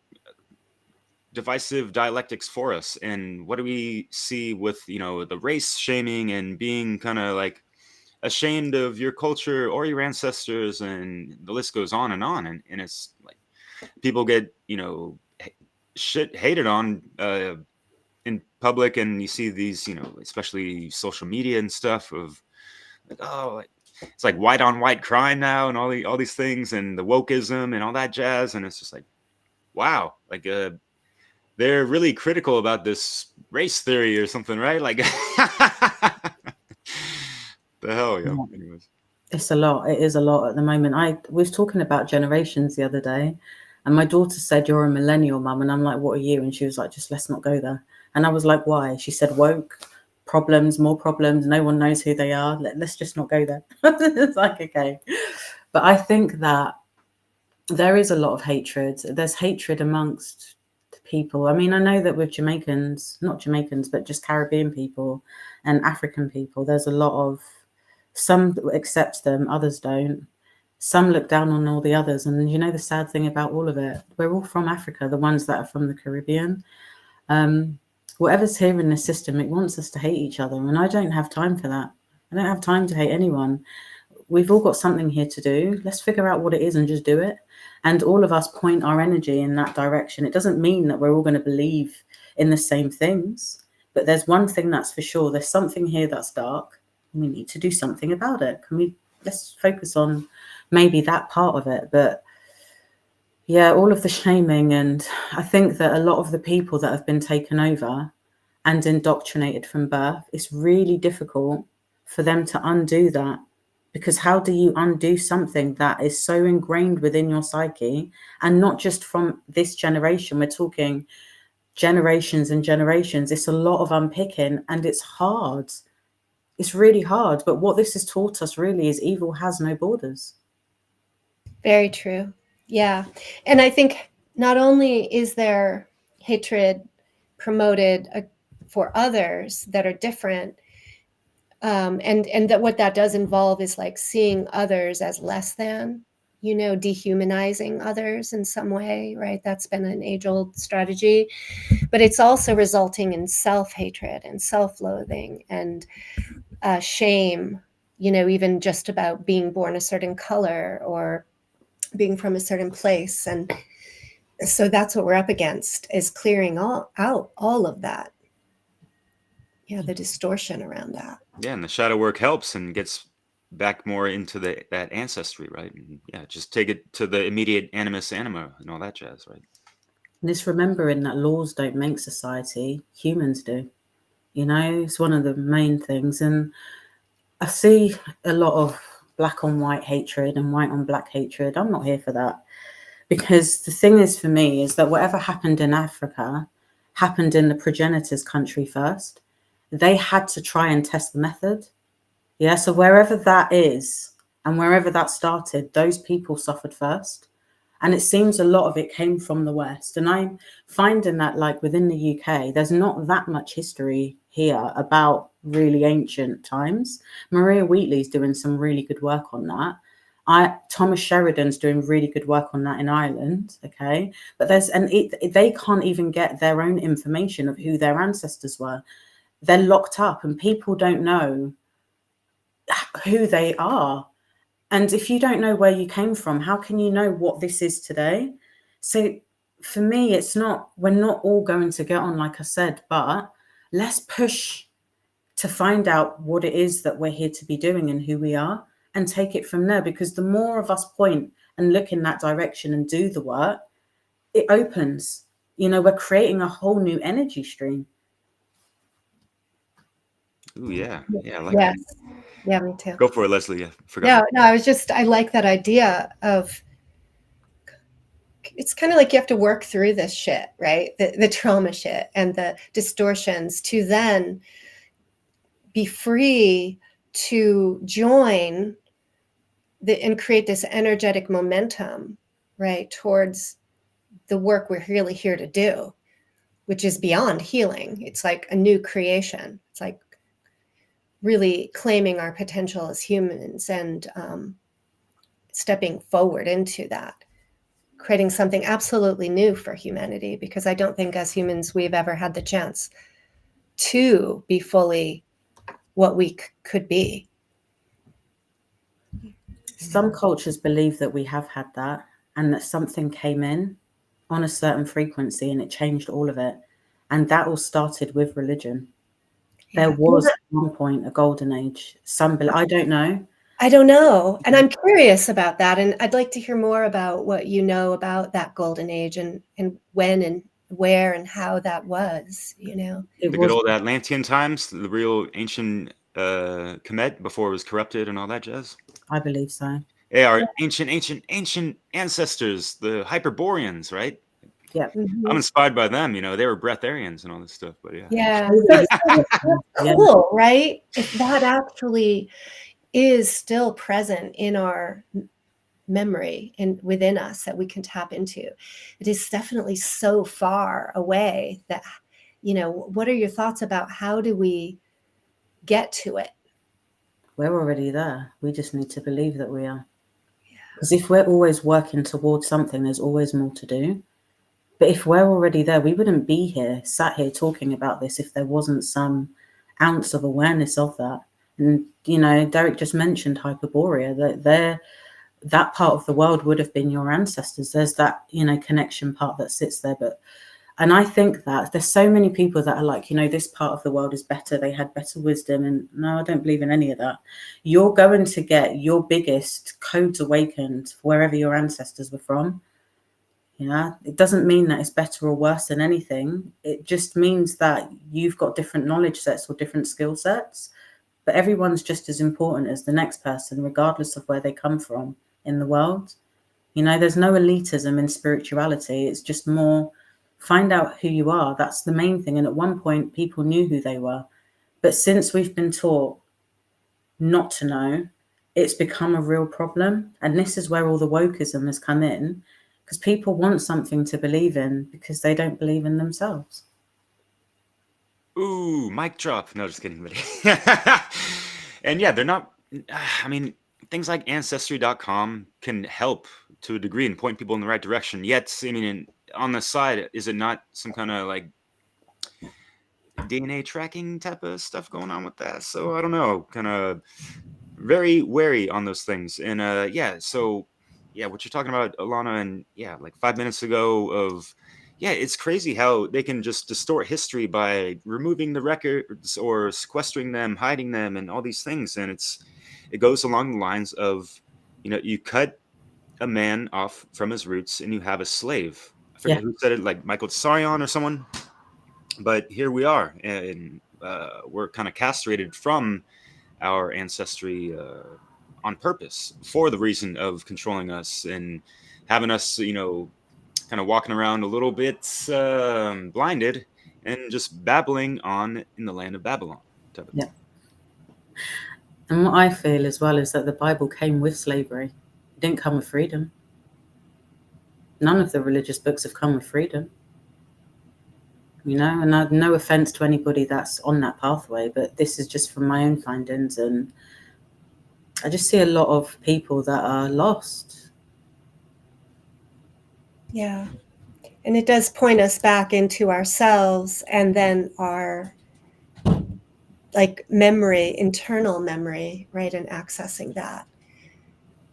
divisive dialectics for us. And what do we see with the race shaming and being kind of like ashamed of your culture or your ancestors, and the list goes on and on. And it's like people get shit hated on in public, and you see these especially social media and stuff of like, it's like white on white crime now, and all these things, and the wokeism and all that jazz. And it's just like, wow, like they're really critical about this race theory or something, right? Like the hell, yeah. Anyways, It's a lot. It is a lot at the moment. I was talking about generations the other day, and my daughter said, "You're a millennial, mum." And I'm like, "What are you?" And she was like, "Just let's not go there." And I was like, "Why?" She said, "Woke, problems, more problems. No one knows who they are. Let's just not go there." It's like, okay. But I think that there is a lot of hatred. There's hatred amongst people. I mean, I know that with Jamaicans, not Jamaicans, but just Caribbean people and African people, there's a lot of, some accept them, others don't. Some look down on all the others. And the sad thing about all of it, we're all from Africa, the ones that are from the Caribbean. Whatever's here in the system, it wants us to hate each other. And I don't have time for that. I don't have time to hate anyone. We've all got something here to do. Let's figure out what it is and just do it. And all of us point our energy in that direction. It doesn't mean that we're all going to believe in the same things. But there's one thing that's for sure. There's something here that's dark. And we need to do something about it. Let's focus on maybe that part of it. But yeah, all of the shaming. And I think that a lot of the people that have been taken over and indoctrinated from birth, it's really difficult for them to undo that. Because how do you undo something that is so ingrained within your psyche, and not just from this generation? We're talking generations and generations. It's a lot of unpicking, and it's hard. It's really hard. But what this has taught us really is evil has no borders. Very true. Yeah. And I think not only is there hatred promoted for others that are different, and that what that does involve is like seeing others as less than, dehumanizing others in some way, right? That's been an age-old strategy, but it's also resulting in self-hatred and self-loathing and shame, even just about being born a certain color or being from a certain place. And so that's what we're up against, is clearing out all of that. Yeah, the distortion around that. Yeah, and the shadow work helps and gets back more into that ancestry, right? And yeah, just take it to the immediate animus anima and all that jazz, right? And it's remembering that laws don't make society, humans do. It's one of the main things. And I see a lot of black on white hatred and white on black hatred. I'm not here for that. Because the thing is, for me, is that whatever happened in Africa happened in the progenitor's country first. They had to try and test the method. Yeah, so wherever that is and wherever that started, those people suffered first. And it seems a lot of it came from the West. And I'm finding that, like, within the UK, there's not that much history here about really ancient times. Maria Wheatley's doing some really good work on that. Thomas Sheridan's doing really good work on that in Ireland, okay? But they can't even get their own information of who their ancestors were. They're locked up and people don't know who they are. And if you don't know where you came from, how can you know what this is today? So for me, we're not all going to get on, like I said, but let's push to find out what it is that we're here to be doing and who we are, and take it from there. Because the more of us point and look in that direction and do the work, it opens. We're creating a whole new energy stream. Ooh, yeah. Yeah, I like Yes. that. Yeah, me too. Go for it, Leslie. Yeah, forgot. No, I like that idea of, it's kind of like you have to work through this shit, right? The trauma shit and the distortions to then be free to join and create this energetic momentum, right, towards the work we're really here to do, which is beyond healing. It's like a new creation. It's like really claiming our potential as humans and stepping forward into that, creating something absolutely new for humanity, because I don't think as humans we've ever had the chance to be fully what we could be. Some cultures believe that we have had that, and that something came in on a certain frequency and it changed all of it. And that all started with religion. There was at one point a golden age. I don't know. I don't know. And I'm curious about that. And I'd like to hear more about what you know about that golden age and when and where and how that was, The good old Atlantean times, the real ancient Kemet before it was corrupted and all that jazz. I believe so. They are ancient ancestors, the Hyperboreans, right? Yeah. Mm-hmm. I'm inspired by them. They were breatharians and all this stuff, but yeah. Yeah. So that's cool, right? If that actually is still present in our memory and within us that we can tap into, it is definitely so far away that, what are your thoughts about how do we get to it? We're already there. We just need to believe that we are. Because if we're always working towards something, there's always more to do. But if we're already there, we wouldn't be sat here talking about this if there wasn't some ounce of awareness of that. And, Derek just mentioned Hyperborea, that part of the world would have been your ancestors. There's that, connection part that sits there. And I think that there's so many people that are like, this part of the world is better. They had better wisdom. And no, I don't believe in any of that. You're going to get your biggest codes awakened wherever your ancestors were from. It doesn't mean that it's better or worse than anything. It just means that you've got different knowledge sets or different skill sets. But everyone's just as important as the next person, regardless of where they come from in the world. There's no elitism in spirituality. It's just more find out who you are. That's the main thing. And at one point, people knew who they were. But since we've been taught not to know, it's become a real problem. And this is where all the wokeism has come in, because people want something to believe in because they don't believe in themselves. Ooh, mic drop. No, just kidding. But and yeah, they're not. I mean, things like ancestry.com can help to a degree and point people in the right direction. Yet, I mean, on the side, is it not some kind of like DNA tracking type of stuff going on with that? So I don't know. Kind of very wary on those things. And yeah, so yeah, what you're talking about, Alana, and yeah, like 5 minutes ago of yeah, it's crazy how they can just distort history by removing the records or sequestering them, hiding them, and all these things. And it goes along the lines of, you cut a man off from his roots and you have a slave. I forget Yeah. who said it, like Michael Tsarion or someone. But here we are, and we're kind of castrated from our ancestry on purpose for the reason of controlling us and having us, kind of walking around a little bit blinded and just babbling on in the land of Babylon. Type of Yeah. thing. And what I feel as well is that the Bible came with slavery. It didn't come with freedom. None of the religious books have come with freedom. And no offense to anybody that's on that pathway, but this is just from my own findings. And I just see a lot of people that are lost. Yeah. And it does point us back into ourselves and then our memory, internal memory, right? And accessing that.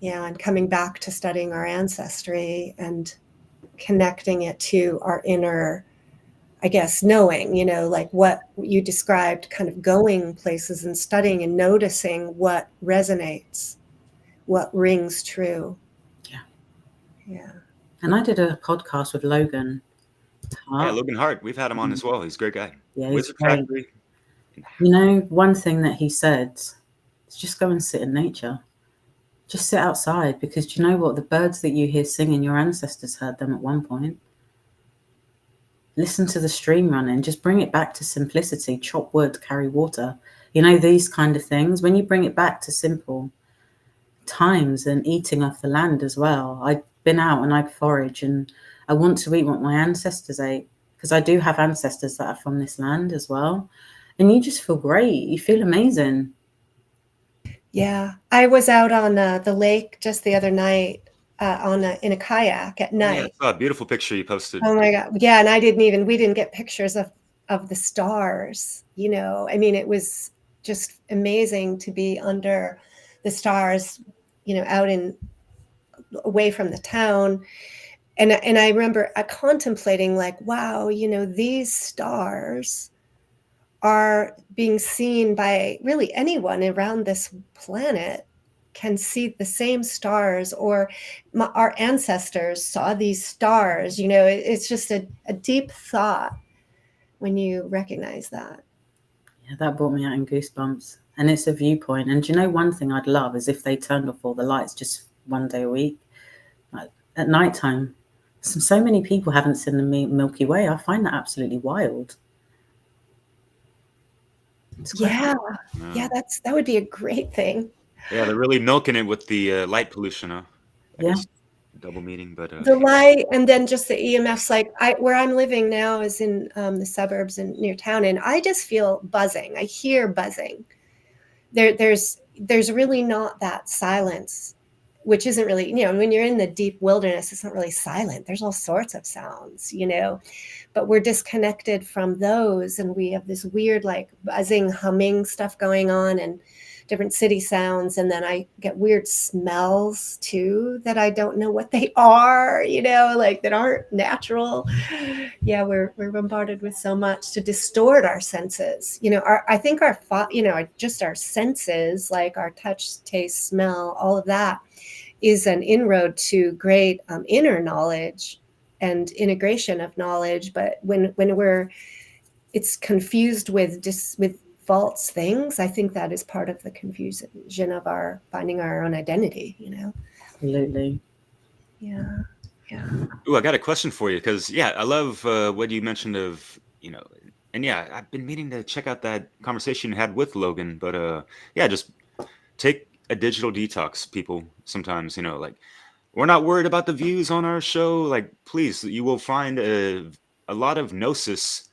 Yeah. And coming back to studying our ancestry and connecting it to our inner, I guess, knowing, like what you described, kind of going places and studying and noticing what resonates, what rings true. Yeah. Yeah. And I did a podcast with Logan Hart. Yeah, Logan Hart. We've had him on as well. He's a great guy. Yeah, he's Wizard great. Factory. One thing that he said is just go and sit in nature. Just sit outside, because do you know what? The birds that you hear singing, your ancestors heard them at one point. Listen to the stream running. Just bring it back to simplicity. Chop wood, carry water. These kind of things. When you bring it back to simple times and eating off the land as well. I've been out and I forage and I want to eat what my ancestors ate, because I do have ancestors that are from this land as well. And you just feel great. You feel amazing. Yeah. I was out on the lake just the other night in a kayak at night. Yeah, I saw a beautiful picture you posted. Oh my God. Yeah. And we didn't get pictures of the stars, I mean, it was just amazing to be under the stars, out away from the town. And I remember contemplating like, wow, these stars are being seen by really anyone around this planet can see the same stars, or our ancestors saw these stars. It's just a deep thought when you recognize that. Yeah, that brought me out in goosebumps. And it's a viewpoint. And one thing I'd love is if they turned off all the lights just one day a week, like at nighttime. So many people haven't seen the Milky Way. I find that absolutely wild. Yeah, that would be a great thing. Yeah, they're really milking it with the light pollution, huh? I Yeah. guess double meaning, but The light, and then just the EMFs. Like where I'm living now is in the suburbs and near town, and I just feel buzzing. I hear buzzing. There's really not that silence, which isn't really, when you're in the deep wilderness, it's not really silent. There's all sorts of sounds, but we're disconnected from those. And we have this weird, like buzzing, humming stuff going on and different city sounds. And then I get weird smells too, that I don't know what they are, like that aren't natural. Yeah. We're bombarded with so much to distort our senses. I think just our senses, like our touch, taste, smell, all of that is an inroad to great inner knowledge and integration of knowledge. But when it's confused with false things, I think that is part of the confusion of our finding our own identity, Absolutely. Yeah. Ooh, I got a question for you, because I love what you mentioned of, and I've been meaning to check out that conversation you had with Logan, but just take a digital detox, people. Sometimes, like, we're not worried about the views on our show. Like, please, you will find a lot of gnosis,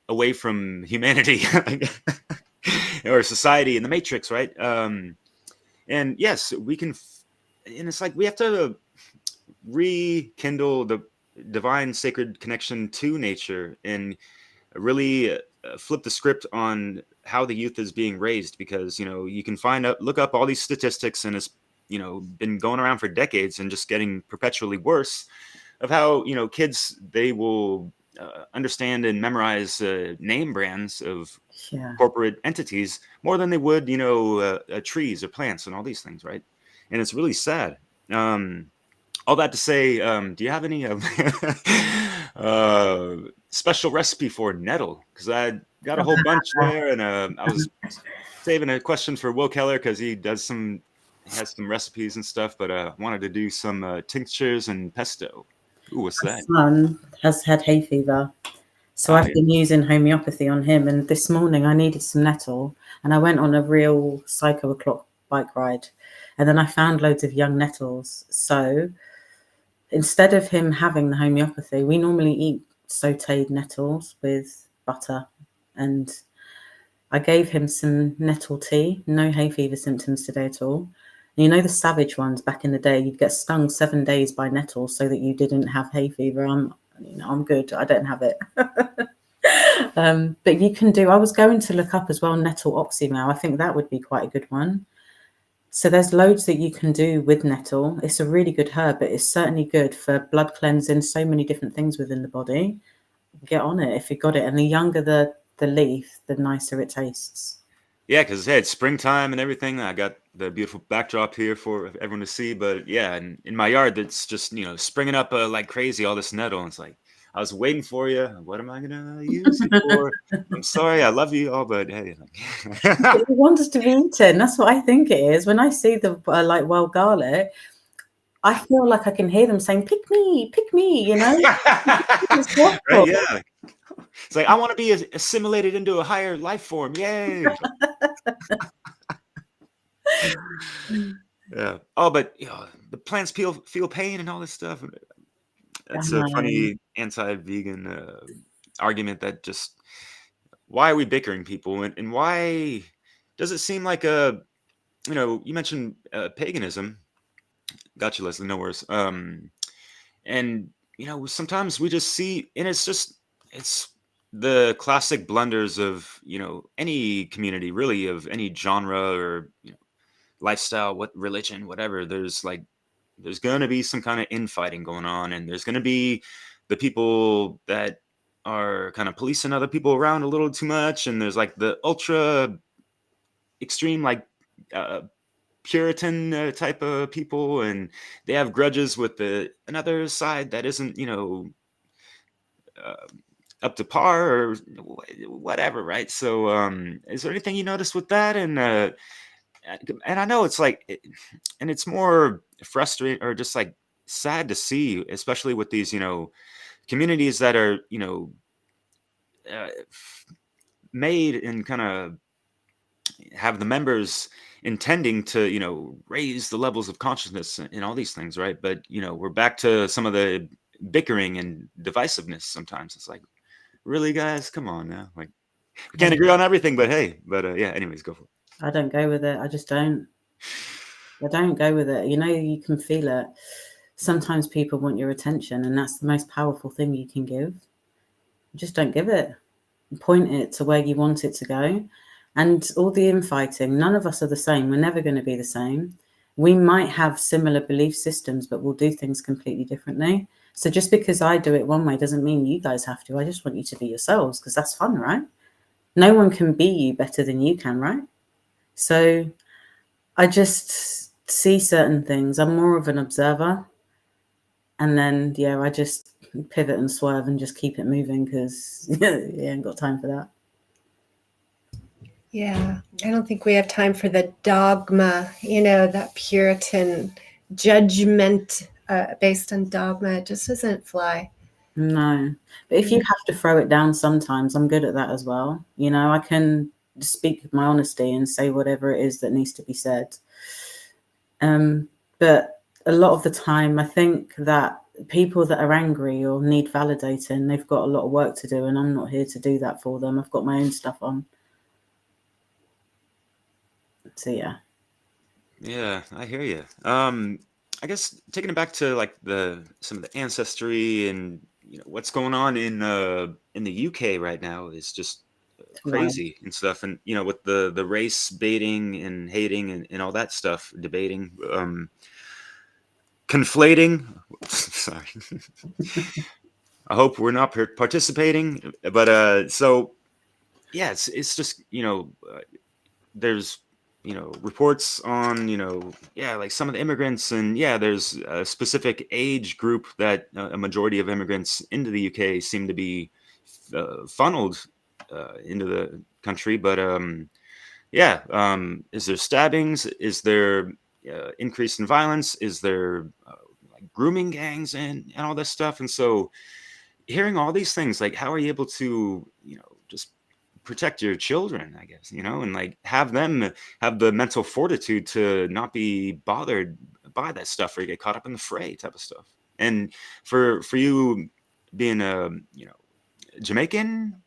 away from humanity or society in the Matrix, right? And yes, we can, and it's like we have to rekindle the divine sacred connection to nature and really flip the script on how the youth is being raised, because you can look up all these statistics, and it's been going around for decades and just getting perpetually worse, of how kids, they will understand and memorize name brands of Yeah. corporate entities more than they would trees or plants and all these things, right? And it's really sad. All that to say, do you have any special recipe for nettle? Because I got a whole bunch there, and I was saving a question for Will Keller, because he has some recipes and stuff, but wanted to do some tinctures and pesto. Ooh, what's My that? son has had hay fever, so I've been using homeopathy on him. And this morning I needed some nettle, and I went on a real psycho o'clock bike ride, and then I found loads of young nettles. So instead of him having the homeopathy, we normally eat sauteed nettles with butter, and I gave him some nettle tea. No hay fever symptoms today at all. And the savage ones back in the day, you'd get stung 7 days by nettles so that you didn't have hay fever. I'm good. I don't have it. But you can do. I was going to look up as well nettle oxymel. I think that would be quite a good one. So there's loads that you can do with nettle. It's a really good herb, but it's certainly good for blood cleansing, so many different things within the body. Get on it if you got it. And the younger the leaf, the nicer it tastes. Yeah, because it's springtime and everything. I got the beautiful backdrop here for everyone to see. But yeah, and in my yard, it's just springing up like crazy, all this nettle. And it's like, I was waiting for you. What am I gonna use it for? I'm sorry, I love you all, but hey, It wants to be eaten. That's what I think it is. When I see the wild garlic, I feel like I can hear them saying, pick me, It's right? awful. Yeah, it's like, I want to be assimilated into a higher life form. Yay! Yeah. Oh, but the plants feel pain and all this stuff. That's a funny anti-vegan argument. That just, why are we bickering, people, and why does it seem like you mentioned paganism. Got you, Leslie. No worries. And sometimes we just see, and it's the classic blunders of any community, really, of any genre or lifestyle, what religion, whatever. There's going to be some kind of infighting going on, and there's going to be the people that are kind of policing other people around a little too much, and there's like the ultra extreme, like Puritan type of people, and they have grudges with another side that isn't up to par or whatever, right? So is there anything you noticed with that? And I know it's like, and it's more frustrating or just like sad to see, especially with these communities that are uh, made and kind of have the members intending to raise the levels of consciousness and all these things, right? But we're back to some of the bickering and divisiveness. Sometimes it's like, really, guys, come on now. Like, we can't agree on everything, but hey. But yeah, anyways, go for it. I don't go with it. I just don't. I don't go with it. You can feel it. Sometimes people want your attention, and that's the most powerful thing you can give. Just don't give it. Point it to where you want it to go. And all the infighting, none of us are the same. We're never going to be the same. We might have similar belief systems, but we'll do things completely differently. So just because I do it one way doesn't mean you guys have to. I just want you to be yourselves, because that's fun, right? No one can be you better than you can, right? So I just see certain things. I'm more of an observer. And then, I just pivot and swerve and just keep it moving, because you ain't got time for that. Yeah, I don't think we have time for the dogma, that Puritan judgment based on dogma. It just doesn't fly. No, but if you have to throw it down sometimes, I'm good at that as well. I can speak with my honesty and say whatever it is that needs to be said. But a lot of the time, I think that people that are angry or need validating, they've got a lot of work to do, and I'm not here to do that for them. I've got my own stuff on. So Yeah, I hear you. I guess taking it back to like some of the ancestry and what's going on in the UK right now is just crazy and stuff, and with the race baiting and hating and all that stuff, debating, conflating. Sorry. I hope we're not participating, but so yeah, it's just there's reports on like some of the immigrants, and there's a specific age group that a majority of immigrants into the UK seem to be funneled into the country. But is there stabbings? Is there increase in violence? Is there like grooming gangs and all this stuff? And so hearing all these things, like, how are you able to just protect your children, I guess, and like have them have the mental fortitude to not be bothered by that stuff or get caught up in the fray type of stuff? And for you being a Jamaican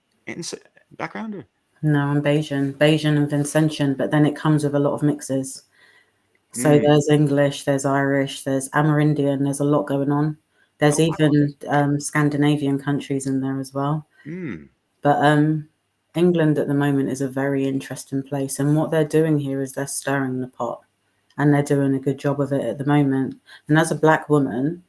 background, or? No, I'm Bayesian and Vincentian, but then it comes with a lot of mixes. So there's English, there's Irish, there's Amerindian, there's a lot going on. There's even Scandinavian countries in there as well. But England at the moment is a very interesting place, and what they're doing here is they're stirring the pot, and they're doing a good job of it at the moment. And as a Black woman,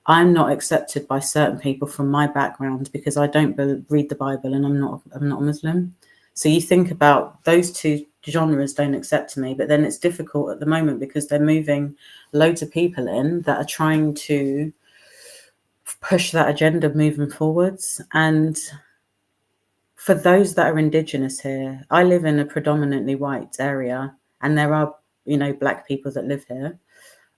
I'm not accepted by certain people from my background because I don't read the Bible, and I'm not a Muslim. So you think about those two genres don't accept me, but then it's difficult at the moment because they're moving loads of people in that are trying to push that agenda moving forwards. And for those that are Indigenous here, I live in a predominantly white area, and there are, Black people that live here,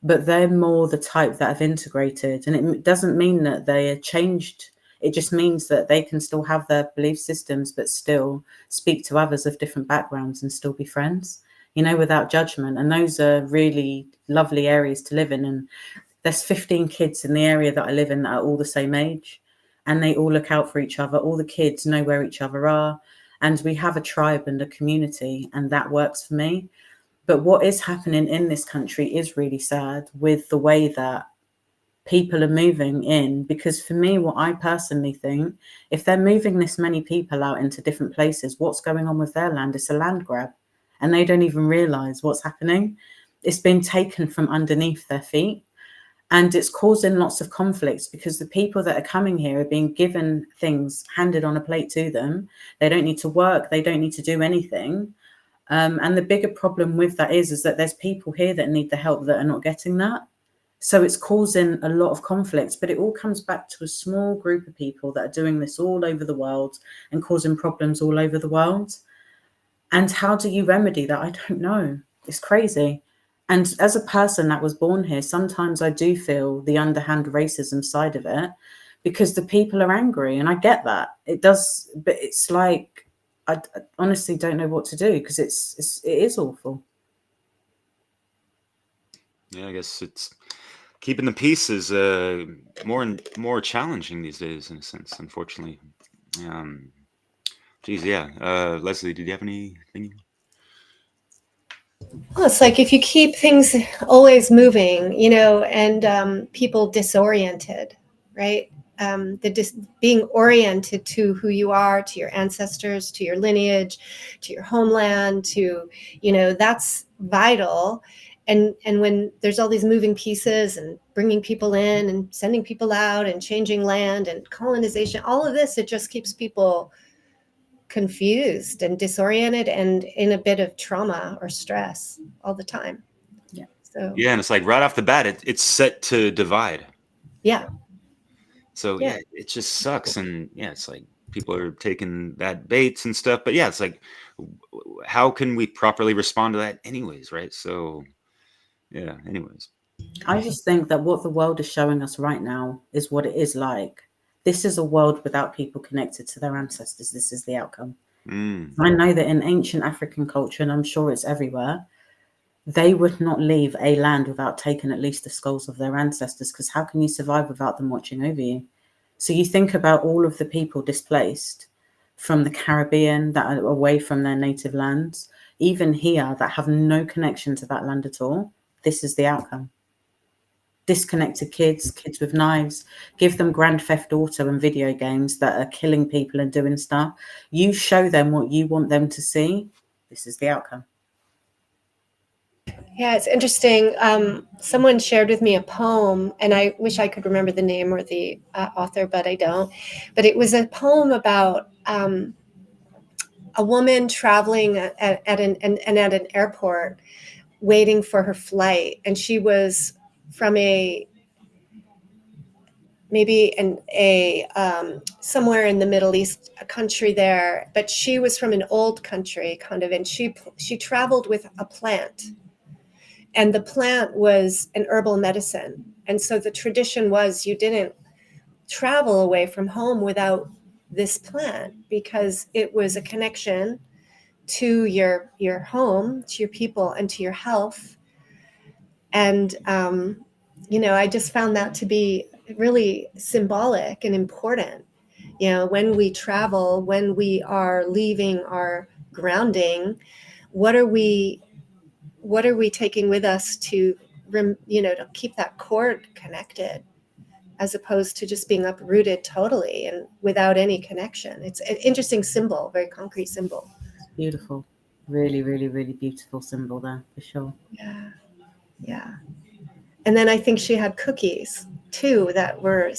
but they're more the type that have integrated. And it doesn't mean that they are changed. It just means that they can still have their belief systems, but still speak to others of different backgrounds and still be friends, without judgment. And those are really lovely areas to live in. And there's 15 kids in the area that I live in that are all the same age, and they all look out for each other. All the kids know where each other are, and we have a tribe and a community, and that works for me. But what is happening in this country is really sad with the way that people are moving in, because for me, what I personally think, if they're moving this many people out into different places, what's going on with their land? It's a land grab, and they don't even realize what's happening. It's been taken from underneath their feet, and it's causing lots of conflicts because the people that are coming here are being given things handed on a plate to them. They don't need to work. They don't need to do anything. And the bigger problem with that is that there's people here that need the help that are not getting that. So it's causing a lot of conflicts, but it all comes back to a small group of people that are doing this all over the world and causing problems all over the world. And how do you remedy that? I don't know. It's crazy. And as a person that was born here, sometimes I do feel the underhand racism side of it because the people are angry, and I get that. It does, but it's like, I honestly don't know what to do because it is awful. Yeah, I guess it's keeping the peace is more and more challenging these days, in a sense, unfortunately. Leslie, did you have anything? Well, it's like if you keep things always moving, and people disoriented, right? Being oriented to who you are, to your ancestors, to your lineage, to your homeland, to, that's vital. And when there's all these moving pieces and bringing people in and sending people out and changing land and colonization, all of this, it just keeps people confused and disoriented and in a bit of trauma or stress all the time. Yeah. So and it's like right off the bat, it's set to divide. Yeah. So it just sucks, and it's like people are taking that bait and stuff. But it's like, how can we properly respond to that, anyways, right? So anyways. I just think that what the world is showing us right now is what it is like. This is a world without people connected to their ancestors. This is the outcome. I know that in ancient African culture, and I'm sure it's everywhere, they would not leave a land without taking at least the skulls of their ancestors, because how can you survive without them watching over you? So you think about all of the people displaced from the Caribbean that are away from their native lands, even here that have no connection to that land at all. This is the outcome. Disconnected kids, kids with knives, give them Grand Theft Auto and video games that are killing people and doing stuff. You show them what you want them to see. This is the outcome. Yeah, it's interesting. Someone shared with me a poem, and I wish I could remember the name or the author, but I don't. But it was a poem about a woman traveling at an airport, waiting for her flight, and she was from somewhere in the Middle East, a country there, but she was from an old country, kind of, and she traveled with a plant. And the plant was an herbal medicine. And so the tradition was you didn't travel away from home without this plant, because it was a connection to your home, to your people, and to your health. And, I just found that to be really symbolic and important. When we travel, when we are leaving our grounding, what are we taking with us to keep that cord connected, as opposed to just being uprooted totally and without any connection? It's an interesting symbol, very concrete symbol. It's beautiful. Really, really, really beautiful symbol there, for sure. Yeah. And then I think she had cookies too that were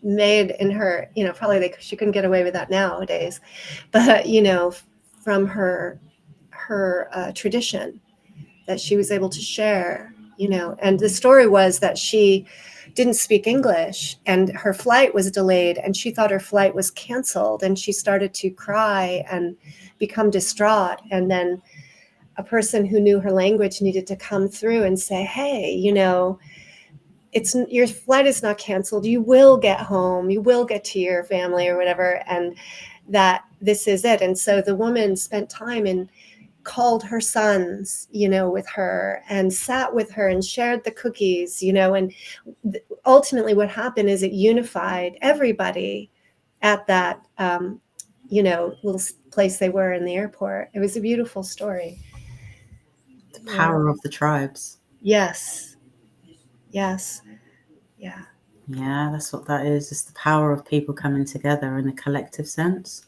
made in her, probably she couldn't get away with that nowadays, but from her tradition that she was able to share, and the story was that she didn't speak English and her flight was delayed, and she thought her flight was canceled, and she started to cry and become distraught. And then a person who knew her language needed to come through and say, hey, your flight is not canceled. You will get home. You will get to your family or whatever. And that this is it. And so the woman spent time and called her sons, with her, and sat with her and shared the cookies, and ultimately what happened is it unified everybody at that, little place they were in the airport. It was a beautiful story. The power of the tribes. Yes. Yeah. Yeah, that's what that is. It's the power of people coming together in a collective sense.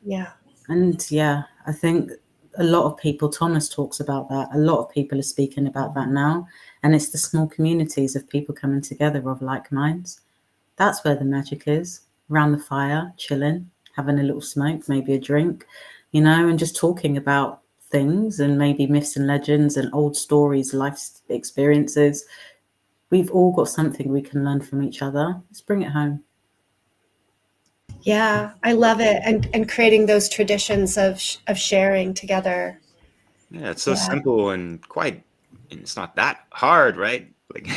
Yeah. And yeah, I think a lot of people, Thomas talks about that. A lot of people are speaking about that now. And it's the small communities of people coming together of like minds. That's where the magic is. Around the fire, chilling, having a little smoke, maybe a drink, and just talking about things and maybe myths and legends and old stories, life experiences. We've all got something we can learn from each other. Let's bring it home. Yeah, I love it. And creating those traditions of sharing together. Yeah, it's so simple and it's not that hard, right? Like,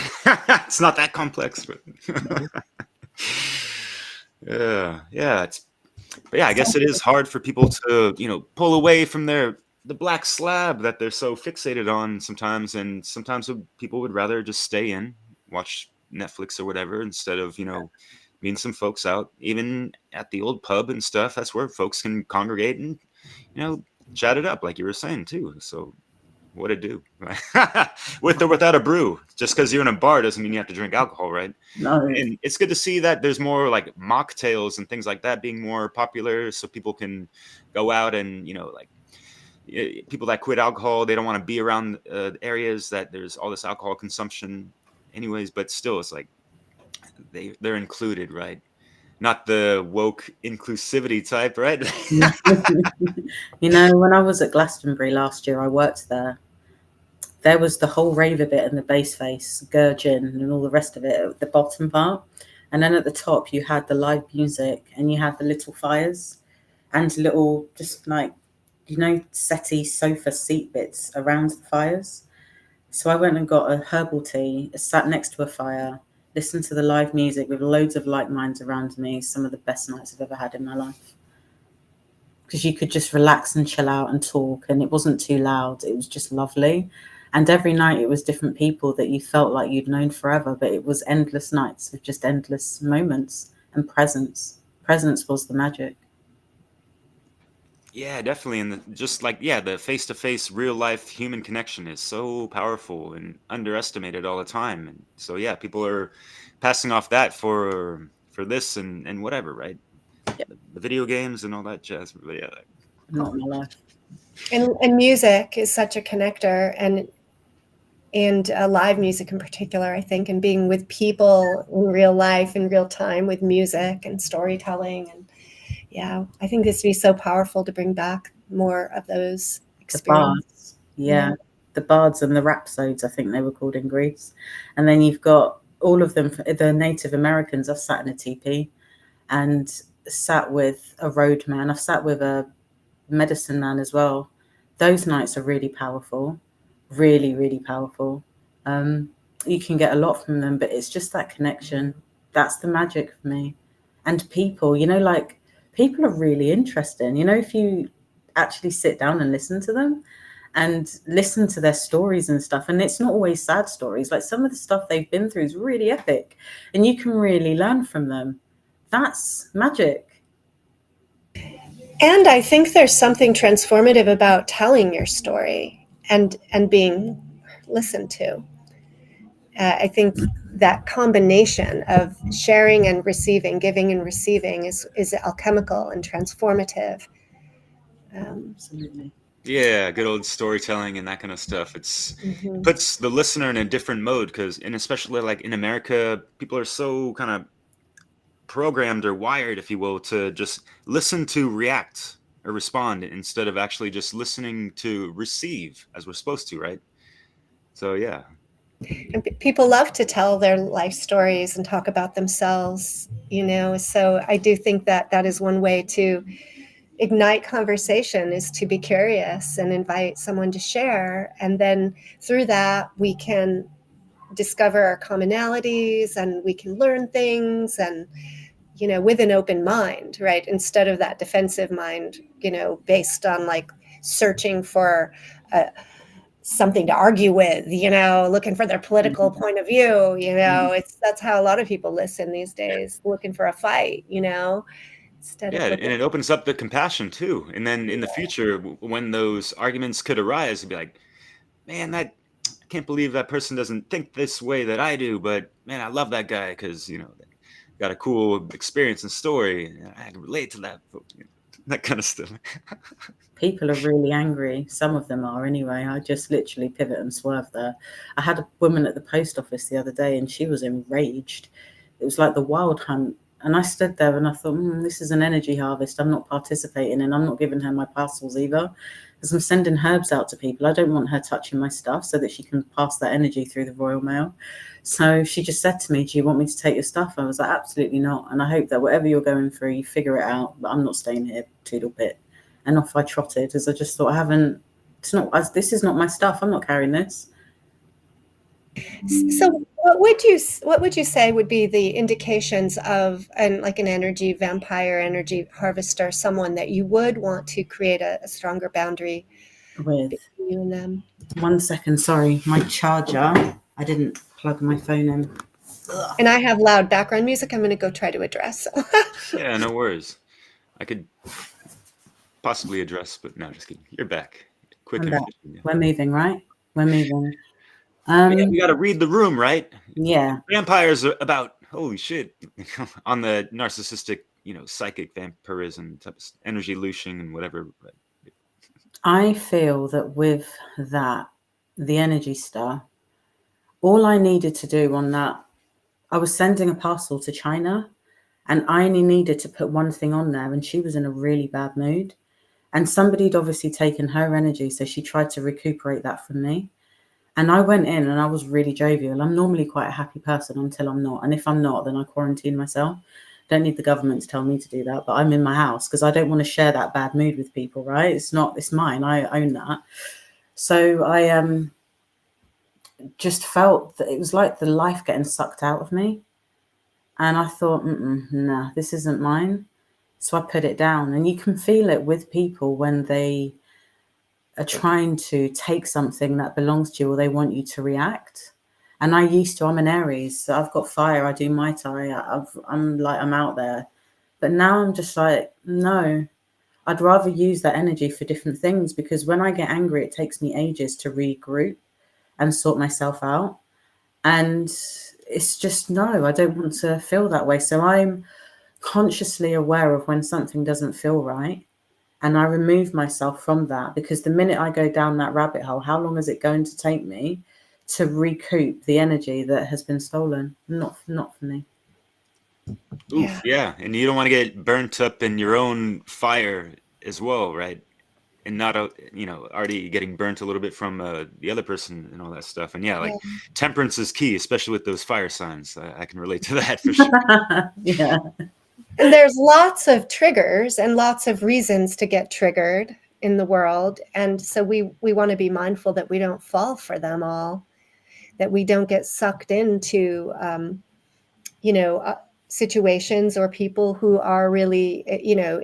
it's not that complex, but but I guess it is hard for people to, pull away from the black slab that they're so fixated on sometimes. And sometimes people would rather just stay in, watch Netflix or whatever, instead of, meeting some folks out, even at the old pub and stuff. That's where folks can congregate and, chat it up, like you were saying too. So what it do? With or without a brew. Just because you're in a bar doesn't mean you have to drink alcohol, right? No. And it's good to see that there's more like mocktails and things like that being more popular, so people can go out and, people that quit alcohol, they don't want to be around areas that there's all this alcohol consumption anyways, but still it's like they're included, right? Not the woke inclusivity type, right? When I was at Glastonbury last year, I worked there. There was the whole raver bit and the bass face, gurgin and all the rest of it at the bottom part. And then at the top, you had the live music and you had the little fires and little, just like, settee sofa seat bits around the fires. So I went and got a herbal tea, sat next to a fire, listened to the live music with loads of like minds around me. Some of the best nights I've ever had in my life. because you could just relax and chill out and talk, and it wasn't too loud. It was just lovely. And every night it was different people that you felt like you'd known forever, but it was endless nights of just endless moments and presence. Presence was the magic. Yeah, definitely. And just like, yeah, the face-to-face real life human connection is so powerful and underestimated all the time. And so yeah, people are passing off that for this and whatever, right? Yep. The video games and all that jazz. But yeah, Not in my life. And music is such a connector, and live music in particular, I think, and being with people in real life, in real time, with music and storytelling. And yeah, I think this would be so powerful to bring back more of those The experiences. bards, yeah. The bards and the rhapsodes, I think they were called in Greece. And then you've got all of them, the Native Americans. I've sat in a teepee and sat with a roadman. I've sat with a medicine man as well. Those nights are really powerful, really, really powerful. You can get a lot from them, but it's just that connection. That's the magic for me. And people, like people are really interesting. If you actually sit down and listen to them and listen to their stories and stuff, and it's not always sad stories. Like some of the stuff they've been through is really epic, and you can really learn from them. That's magic. And I think there's something transformative about telling your story and being listened to. I think that combination of sharing and receiving, giving and receiving, is alchemical and transformative. Absolutely. yeah, good old storytelling and that kind of stuff. Mhm. Puts the listener in a different mode because, and especially like in America, people are so kind of programmed or wired, if you will, to just listen to react or respond instead of actually just listening to receive as we're supposed to, right? So yeah. And people love to tell their life stories and talk about themselves, so I do think that that is one way to ignite conversation, is to be curious and invite someone to share, and then through that we can discover our commonalities and we can learn things, and with an open mind, right, instead of that defensive mind, based on like searching for something to argue with, looking for their political point of view. That's how a lot of people listen these days, looking for a fight, instead Yeah, of and looking. it opens up the compassion too. And then in the future, when those arguments could arise, it'd be like, man, I can't believe that person doesn't think this way that I do, but man, I love that guy because they got a cool experience and story. And I can relate to that, that kind of stuff. People are really angry. Some of them are anyway. I just literally pivot and swerve there. I had a woman at the post office the other day and she was enraged. It was like the wild hunt. And I stood there and I thought, this is an energy harvest. I'm not participating in. I'm not giving her my parcels either, because I'm sending herbs out to people. I don't want her touching my stuff so that she can pass that energy through the Royal Mail. So she just said to me, do you want me to take your stuff? I was like, absolutely not. And I hope that whatever you're going through, you figure it out. But I'm not staying here, toodle bit. And off I trotted, as I just thought, this is not my stuff. I'm not carrying this. So what would you say would be the indications of an energy vampire, energy harvester, someone that you would want to create a stronger boundary With between you and them? 1 second, sorry, my charger. I didn't plug my phone in. And I have loud background music I'm going to go try to address. Yeah, no worries. I could possibly address, but no, just kidding. You're back. Quick I'm and back. efficient. Yeah. We're moving, right? We're moving. We got to read the room, right? Yeah. Vampires are about, holy shit, on the narcissistic, psychic vampirism type of energy looshing and whatever. But I feel that with that, the energy stuff, all I needed to do on that, I was sending a parcel to China and I only needed to put one thing on there, and she was in a really bad mood. And somebody had obviously taken her energy, so she tried to recuperate that from me. And I went in and I was really jovial. I'm normally quite a happy person until I'm not. And if I'm not, then I quarantine myself. Don't need the government to tell me to do that, but I'm in my house because I don't want to share that bad mood with people, right? It's mine. I own that. So I just felt that it was like the life getting sucked out of me. And I thought, nah, this isn't mine. So I put it down, and you can feel it with people when they are trying to take something that belongs to you, or they want you to react. And I'm an Aries, so I've got fire. I do Mai Tai. I'm out there. But now I'm just like, no, I'd rather use that energy for different things, because when I get angry, it takes me ages to regroup and sort myself out. And it's just, no, I don't want to feel that way. So I'm consciously aware of when something doesn't feel right. And I remove myself from that, because the minute I go down that rabbit hole, how long is it going to take me to recoup the energy that has been stolen? Not for me. Oof, yeah. And you don't want to get burnt up in your own fire as well, right? And not, already getting burnt a little bit from the other person and all that stuff. And yeah, like temperance is key, especially with those fire signs. I can relate to that for sure. Yeah. And there's lots of triggers and lots of reasons to get triggered in the world. And so we want to be mindful that we don't fall for them all, that we don't get sucked into, situations or people who are really,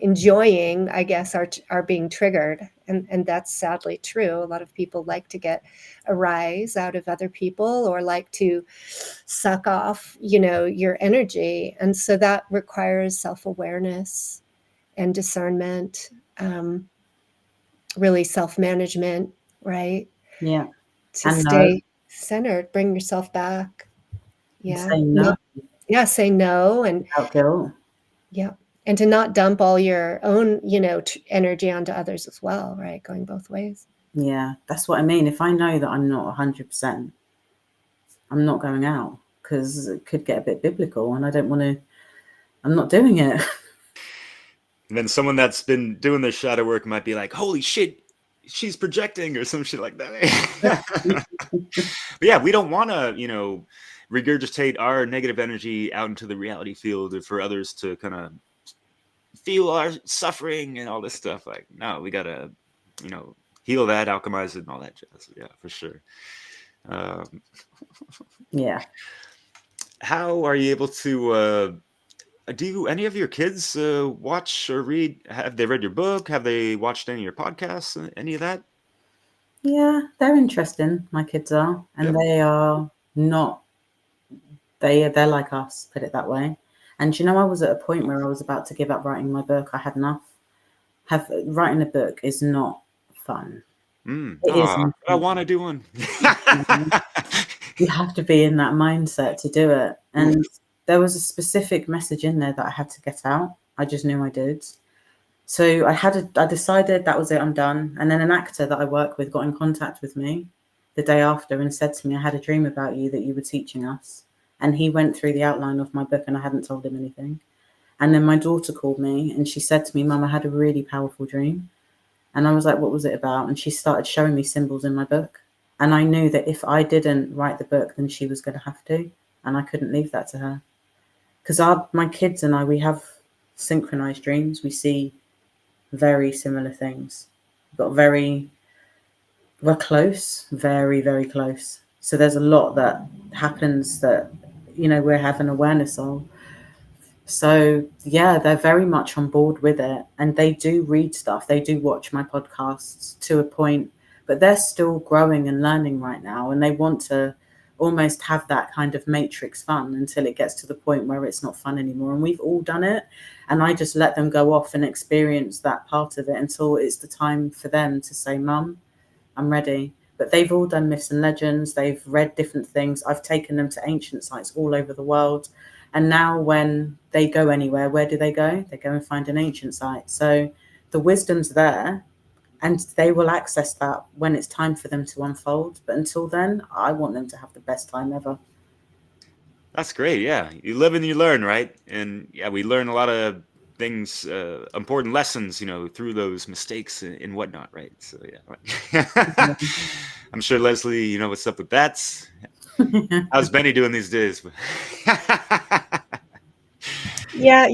enjoying, I guess, are being triggered. And that's sadly true. A lot of people like to get a rise out of other people, or like to suck off, your energy. And so that requires self-awareness and discernment, really self-management, right? Yeah. To And stay centered, bring yourself back. Yeah. say no. Yeah, say no. And Without guilt. yeah. And to not dump all your own, energy onto others as well, right? Going both ways. Yeah, that's what I mean. If I know that I'm not 100%, I'm not going out, because it could get a bit biblical, and I don't want to. I'm not doing it. And then someone that's been doing this shadow work might be like, holy shit, she's projecting or some shit like that. But yeah, we don't want to, regurgitate our negative energy out into the reality field for others to kind of feel our suffering and all this stuff. Like, no, we got to, heal that, alchemize it, and all that jazz. Yeah, for sure. Yeah. How are you able to... do any of your kids watch or read? Have they read your book? Have they watched any of your podcasts? Any of that? Yeah, they're interesting. My kids are, and Yep. they are not. They're like us, put it that way. And I was at a point where I was about to give up writing my book. I had enough. Writing a book is not fun. It isn't. I want to do one. You have to be in that mindset to do it. And there was a specific message in there that I had to get out. I just knew I did. So I decided that was it, I'm done. And then an actor that I work with got in contact with me the day after and said to me, I had a dream about you that you were teaching us. And he went through the outline of my book, and I hadn't told him anything. And then my daughter called me and she said to me, Mum, I had a really powerful dream. And I was like, what was it about? And she started showing me symbols in my book. And I knew that if I didn't write the book, then she was going to have to. And I couldn't leave that to her. Because my kids and I, we have synchronized dreams. We see very similar things. We're close, very, very close. So there's a lot that happens that, we have an awareness of. So yeah, they're very much on board with it, and they do read stuff. They do watch my podcasts to a point, but they're still growing and learning right now, and they want to almost have that kind of matrix fun until it gets to the point where it's not fun anymore. And we've all done it, and I just let them go off and experience that part of it until it's the time for them to say, Mum, I'm ready. But they've all done myths and legends. They've read different things. I've taken them to ancient sites all over the world. And now when they go anywhere, where do? They go and find an ancient site. So the wisdom's there, and they will access that when it's time for them to unfold. But until then, I want them to have the best time ever. That's great. Yeah. You live and you learn, right? And yeah, we learn a lot of things, important lessons, through those mistakes and whatnot, right? So yeah. I'm sure Leslie, you know what's up with that. How's Benny doing these days? Yeah,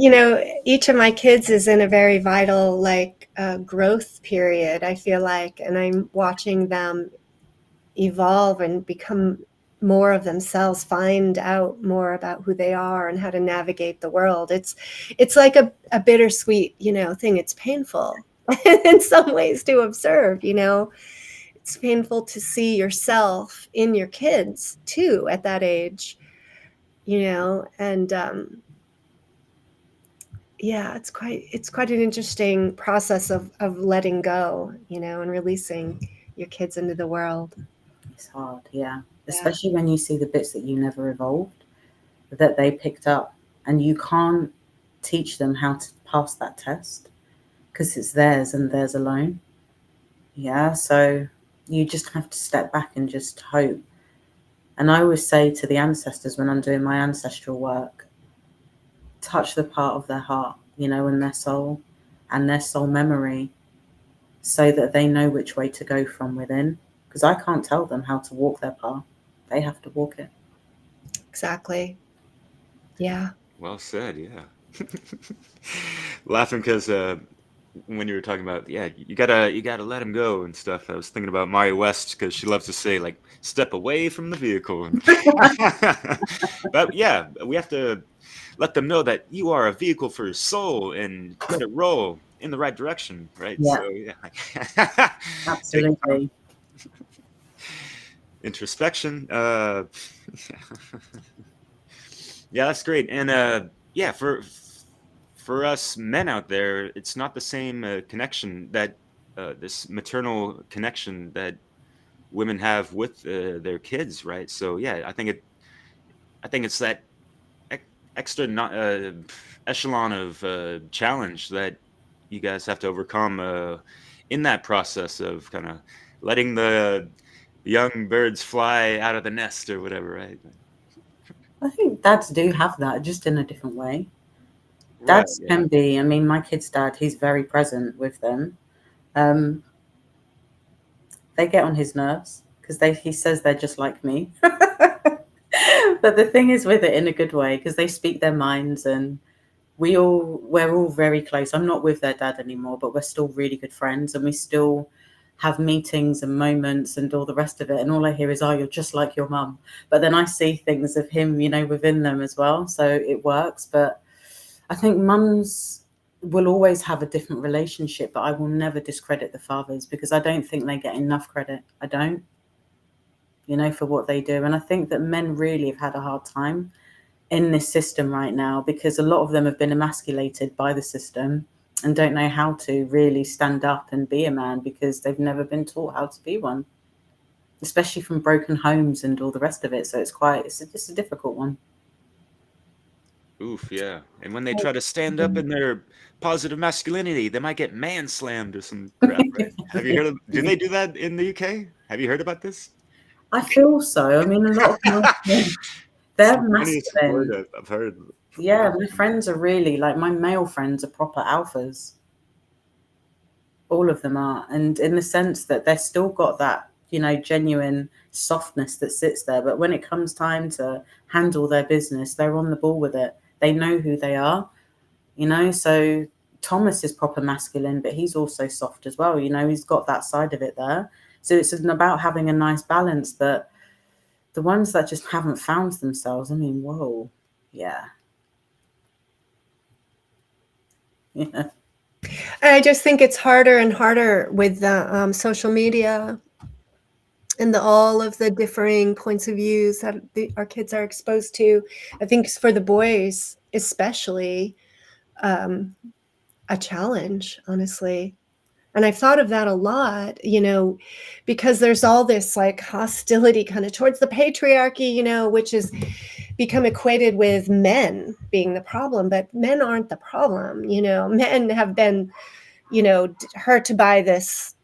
each of my kids is in a very vital, growth period, I feel like, and I'm watching them evolve and become more of themselves, find out more about who they are and how to navigate the world. It's like a bittersweet, thing. It's painful in some ways to observe, it's painful to see yourself in your kids too at that age, and yeah, it's quite an interesting process of letting go, and releasing your kids into the world. It's hard, yeah. Especially when you see the bits that you never evolved, that they picked up, and you can't teach them how to pass that test because it's theirs and theirs alone. Yeah, so you just have to step back and just hope. And I always say to the ancestors when I'm doing my ancestral work, touch the part of their heart, and their soul memory, so that they know which way to go from within. Because I can't tell them how to walk their path. They have to walk it. Exactly. Yeah. Well said, yeah. Laughing because when you were talking about, you gotta let him go and stuff, I was thinking about Mari West, because she loves to say, like, step away from the vehicle. But yeah, we have to let them know that you are a vehicle for your soul and let it roll in the right direction, right? Yeah. So yeah. Absolutely. Introspection. Yeah, that's great. And yeah, for us men out there, it's not the same connection that this maternal connection that women have with their kids, right? So yeah, I think it's that extra echelon of challenge that you guys have to overcome in that process of kind of letting the young birds fly out of the nest or whatever, right? I think dads do have that, just in a different way. Right, Dads yeah. can be, I mean, my kid's dad, he's very present with them. They get on his nerves because he says they're just like me. But the thing is with it in a good way, because they speak their minds, and we're all very close. I'm not with their dad anymore, but we're still really good friends, and we still have meetings and moments and all the rest of it. And all I hear is, "Oh, you're just like your mum." But then I see things of him, within them as well. So it works. But I think mums will always have a different relationship, but I will never discredit the fathers, because I don't think they get enough credit. I don't, for what they do. And I think that men really have had a hard time in this system right now, because a lot of them have been emasculated by the system and don't know how to really stand up and be a man, because they've never been taught how to be one, especially from broken homes and all the rest of it. So it's a difficult one. Oof, yeah. And when they try to stand up in their positive masculinity, they might get man slammed or some crap, right? Have you heard of? Do they do that in the UK? Have you heard about this? I feel so. I mean, a lot of them, they're Funniest word masculine. I've heard. Yeah, my friends are really, like, my male friends are proper alphas. All of them are. And in the sense that they've still got that, genuine softness that sits there. But when it comes time to handle their business, they're on the ball with it. They know who they are, So Thomas is proper masculine, but he's also soft as well. He's got that side of it there. So it's about having a nice balance. But the ones that just haven't found themselves, I mean, whoa, yeah. Yeah. I just think it's harder and harder with the social media and all of the differing points of views that our kids are exposed to. I think for the boys, especially, a challenge, honestly. And I've thought of that a lot, because there's all this like hostility kind of towards the patriarchy, which has become equated with men being the problem, but men aren't the problem. Men have been, hurt by this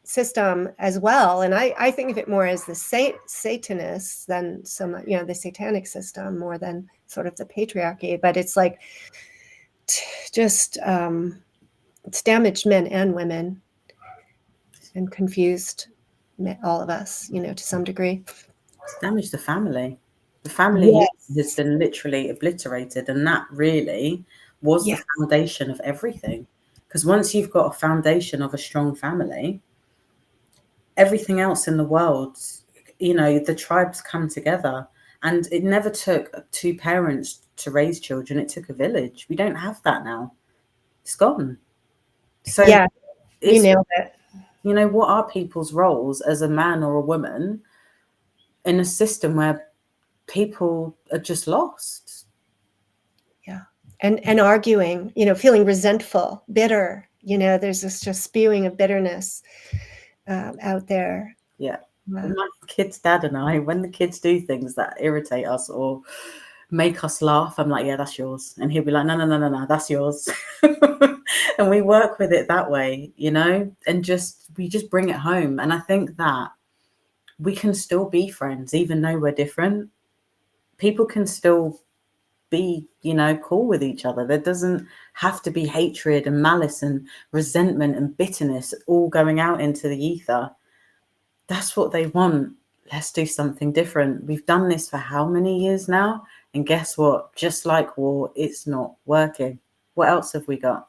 system as well. And I think of it more as the Satanists than the satanic system more than sort of the patriarchy. But it's like just it's damaged men and women and confused all of us, to some degree. It's damaged the family. The family has been literally obliterated, and that really was the foundation of everything. Because once you've got a foundation of a strong family, everything else in the world the tribes come together. And it never took two parents to raise children. It took a village. We don't have that now. It's gone. So Yeah, you it's, nailed it. what are people's roles as a man or a woman in a system where people are just lost? Yeah. And arguing, feeling resentful, bitter, there's this just spewing of bitterness out there. Yeah. My kid's dad and I, when the kids do things that irritate us or make us laugh, I'm like, yeah, that's yours. And he'll be like, no, that's yours. And we work with it that way, and we just bring it home. And I think that we can still be friends, even though we're different. People can still be, cool with each other. There doesn't have to be hatred and malice and resentment and bitterness all going out into the ether. That's what they want. Let's do something different. We've done this for how many years now? And guess what? Just like war, it's not working. What else have we got?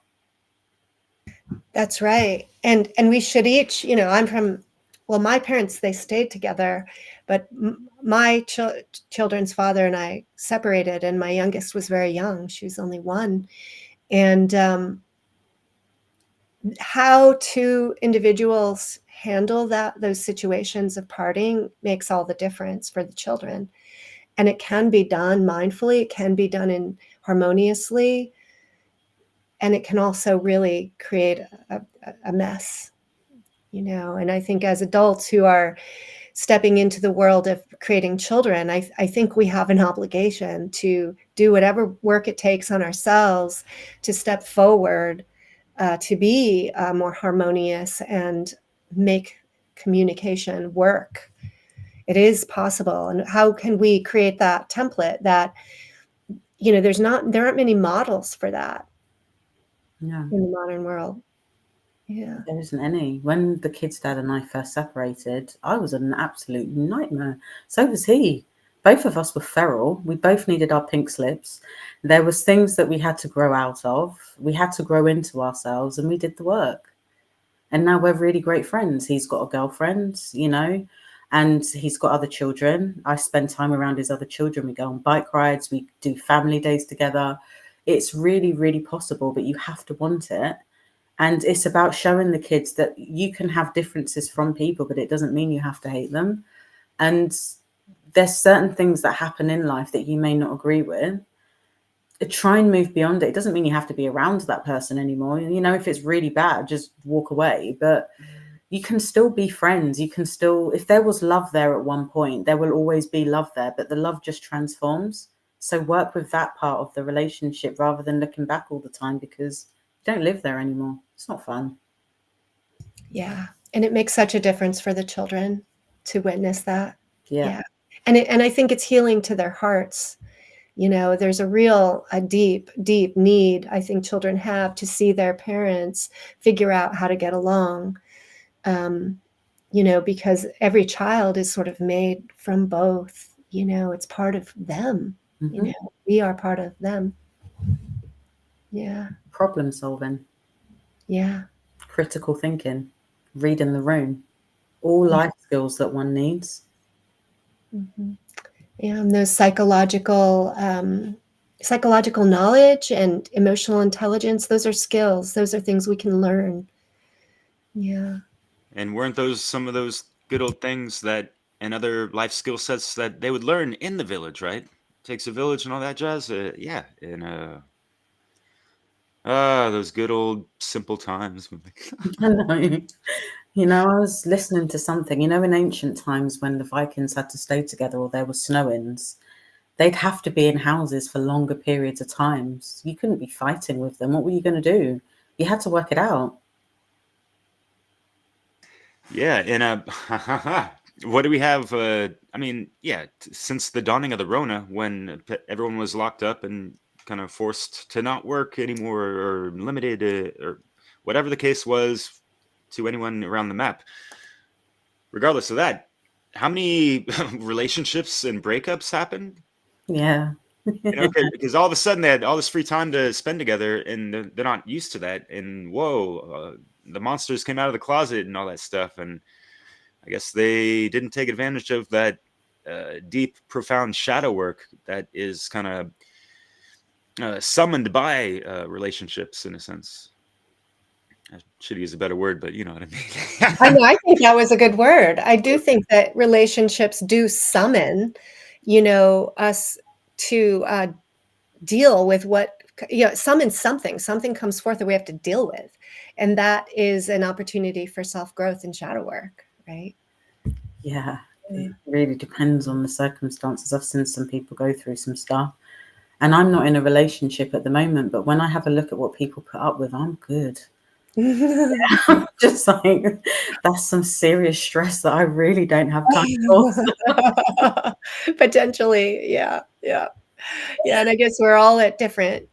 That's right. And we should each, my parents, they stayed together, but my children's father and I separated, and my youngest was very young. She was only 1. And how two individuals handle those situations of parting makes all the difference for the children. And it can be done mindfully, it can be done harmoniously, and it can also really create a mess, and I think as adults who are stepping into the world of creating children, I think we have an obligation to do whatever work it takes on ourselves to step forward, to be more harmonious and make communication work. It is possible. And how can we create that template that, there aren't many models for that in the modern world. Yeah. There isn't any. When the kid's dad and I first separated, I was an absolute nightmare. So was he. Both of us were feral. We both needed our pink slips. There was things that we had to grow out of. We had to grow into ourselves, and we did the work. And now we're really great friends. He's got a girlfriend, and he's got other children. I spend time around his other children. We go on bike rides. We do family days together. It's really, really possible, but you have to want it. And it's about showing the kids that you can have differences from people, but it doesn't mean you have to hate them. And there's certain things that happen in life that you may not agree with. Try and move beyond it. It doesn't mean you have to be around that person anymore. If it's really bad, just walk away. But you can still be friends. You can still, if there was love there at one point, there will always be love there, but the love just transforms. So work with that part of the relationship rather than looking back all the time, because you don't live there anymore. It's not fun. Yeah. And it makes such a difference for the children to witness that. Yeah. And I think it's healing to their hearts. There's a deep, deep need I think children have to see their parents figure out how to get along. Because every child is sort of made from both, it's part of them. Mm-hmm. We are part of them. Yeah. Problem solving. Yeah. Critical thinking, reading the room, all life skills that one needs. Mm-hmm. Yeah, and those psychological knowledge and emotional intelligence, those are skills. Those are things we can learn. Yeah. And weren't those some of those good old things and other life skill sets that they would learn in the village, right? Takes a village and all that jazz. Yeah. And those good old simple times. I know. I was listening to something, in ancient times when the Vikings had to stay together or there were snow-ins, they'd have to be in houses for longer periods of times. You couldn't be fighting with them. What were you going to do? You had to work it out. Yeah. And what do we have? Since the dawning of the Rona, when everyone was locked up and kind of forced to not work anymore or limited or whatever the case was to anyone around the map. Regardless of that, how many relationships and breakups happened? Yeah. Because all of a sudden they had all this free time to spend together, and they're not used to that. And the monsters came out of the closet and all that stuff. And I guess they didn't take advantage of that deep, profound shadow work that is kind of summoned by relationships, in a sense. I should use a better word, but you know what I mean. I know, I think that was a good word. I do think that relationships do summon, us to deal with what, summon something. Something comes forth that we have to deal with. And that is an opportunity for self-growth and shadow work, right? Yeah, it really depends on the circumstances. I've seen some people go through some stuff, and I'm not in a relationship at the moment, but when I have a look at what people put up with, I'm good. Just like, that's some serious stress that I really don't have time for. Potentially, yeah. And I guess we're all at different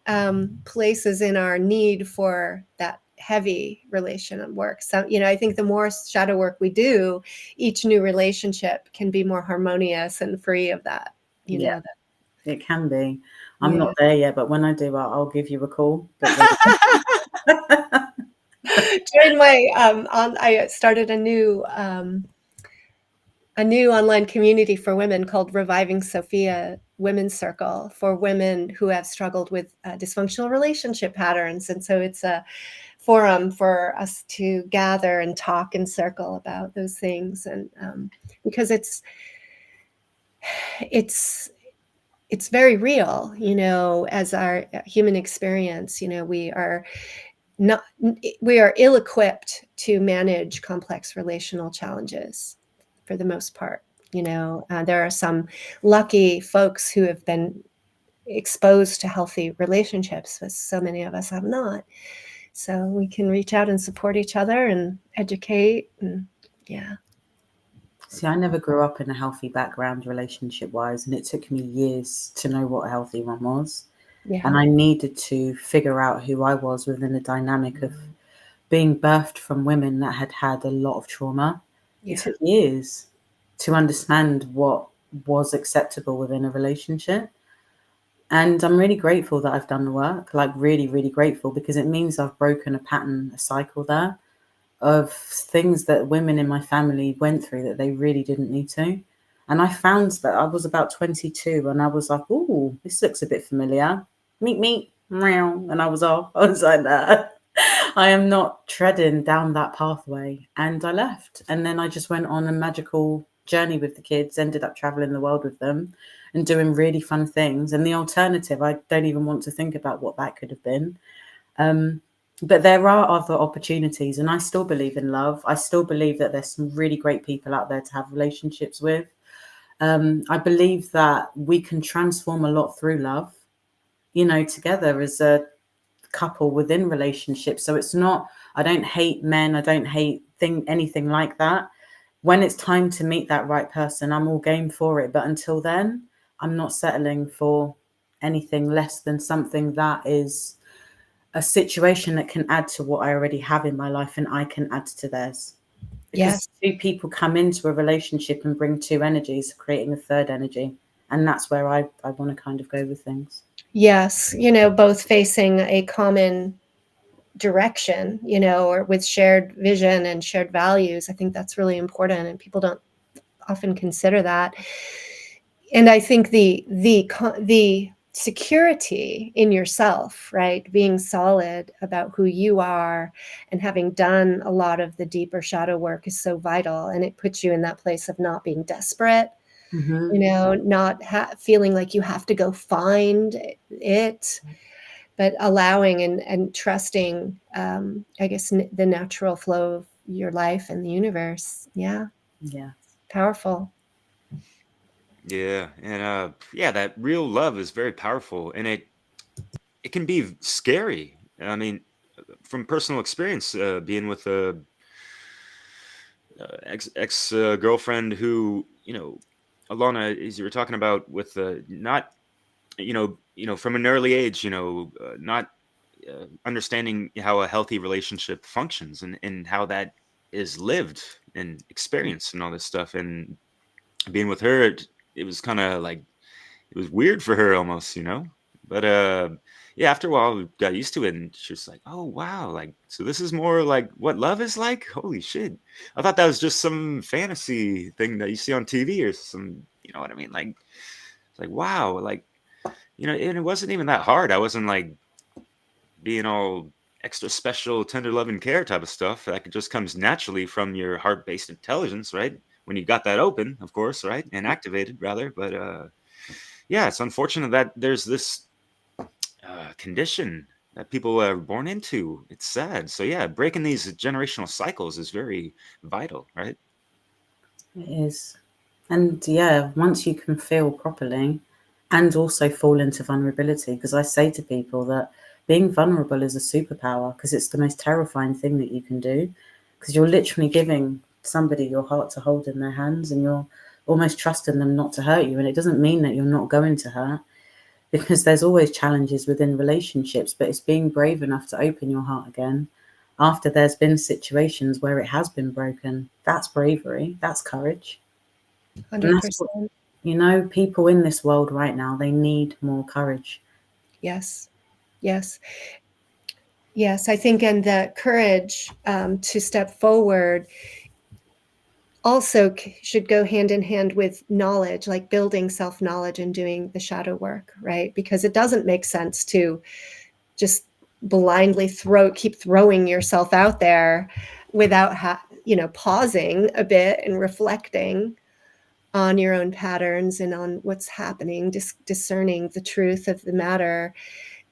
places in our need for that heavy relation work. So, I think the more shadow work we do, each new relationship can be more harmonious and free of that. Yeah, it can be. I'm Yeah. not there yet, but when I do, I'll give you a call. During my I started a new online community for women called Reviving Sophia Women's Circle, for women who have struggled with dysfunctional relationship patterns. And so it's a forum for us to gather and talk in circle about those things. And because it's very real, as our human experience, we are ill-equipped to manage complex relational challenges for the most part. There are some lucky folks who have been exposed to healthy relationships, but so many of us have not. So we can reach out and support each other and educate. And See, I never grew up in a healthy background relationship-wise, and it took me years to know what a healthy one was. And I needed to figure out who I was within the dynamic of being birthed from women that had had a lot of trauma. It took years to understand what was acceptable within a relationship. And I'm really grateful that I've done the work, like really, really grateful, because it means I've broken a pattern, a cycle there of things that women in my family went through that they really didn't need to. And I found that I was about 22 and I was like, oh, this looks a bit familiar. Meet, meow. And I was off. I was like, nah, I am not treading down that pathway. And I left. And then I just went on a magical journey with the kids, ended up traveling the world with them and doing really fun things. And the alternative, I don't even want to think about what that could have been. But there are other opportunities, and I still believe in love. I still believe that there's some really great people out there to have relationships with. I believe that we can transform a lot through love, together as a couple within relationships. So it's not, I don't hate men, I don't hate anything like that. When it's time to meet that right person, I'm all game for it. But until then, I'm not settling for anything less than something that is a situation that can add to what I already have in my life and I can add to theirs. Because two people come into a relationship and bring two energies, creating a third energy. And that's where I want to kind of go with things. Yes, both facing a common direction, or with shared vision and shared values. I think that's really important, and people don't often consider that. And I think the security in yourself, right, being solid about who you are and having done a lot of the deeper shadow work is so vital, and it puts you in that place of not being desperate. Not feeling like you have to go find it, but allowing and trusting, I guess, the natural flow of your life and the universe. Yeah. Powerful. Yeah, and that real love is very powerful, and it can be scary. I mean, from personal experience, being with a ex girlfriend who, Alona, as you were talking about, with not, from an early age, not understanding how a healthy relationship functions, and how that is lived and experienced and all this stuff. And being with her, it was kind of like, it was weird for her almost, but yeah, after a while, we got used to it, and she was like, "Oh wow, like so this is more like what love is like." Holy shit! I thought that was just some fantasy thing that you see on TV or some, you know what I mean? Like, it's like wow, like and it wasn't even that hard. I wasn't like being all extra special, tender love and care type of stuff. That just comes naturally from your heart-based intelligence, right? When you got that open, of course, right, and activated rather. But yeah, it's unfortunate that there's this condition that people are born into. It's sad. So yeah, breaking these generational cycles is very vital, right? It is. And yeah, once you can feel properly and also fall into vulnerability, because I say to people that being vulnerable is a superpower because it's the most terrifying thing that you can do, because you're literally giving somebody your heart to hold in their hands and you're almost trusting them not to hurt you. And it doesn't mean that you're not going to hurt, because there's always challenges within relationships, but it's being brave enough to open your heart again after there's been situations where it has been broken. That's bravery, that's courage. And that's what, 100%. people in this world right now, they need more courage. Yes. Yes. Yes. I think, and the courage to step forward also should go hand in hand with knowledge, like building self-knowledge and doing the shadow work, right? Because it doesn't make sense to just blindly keep throwing yourself out there without pausing a bit and reflecting on your own patterns and on what's happening, discerning the truth of the matter,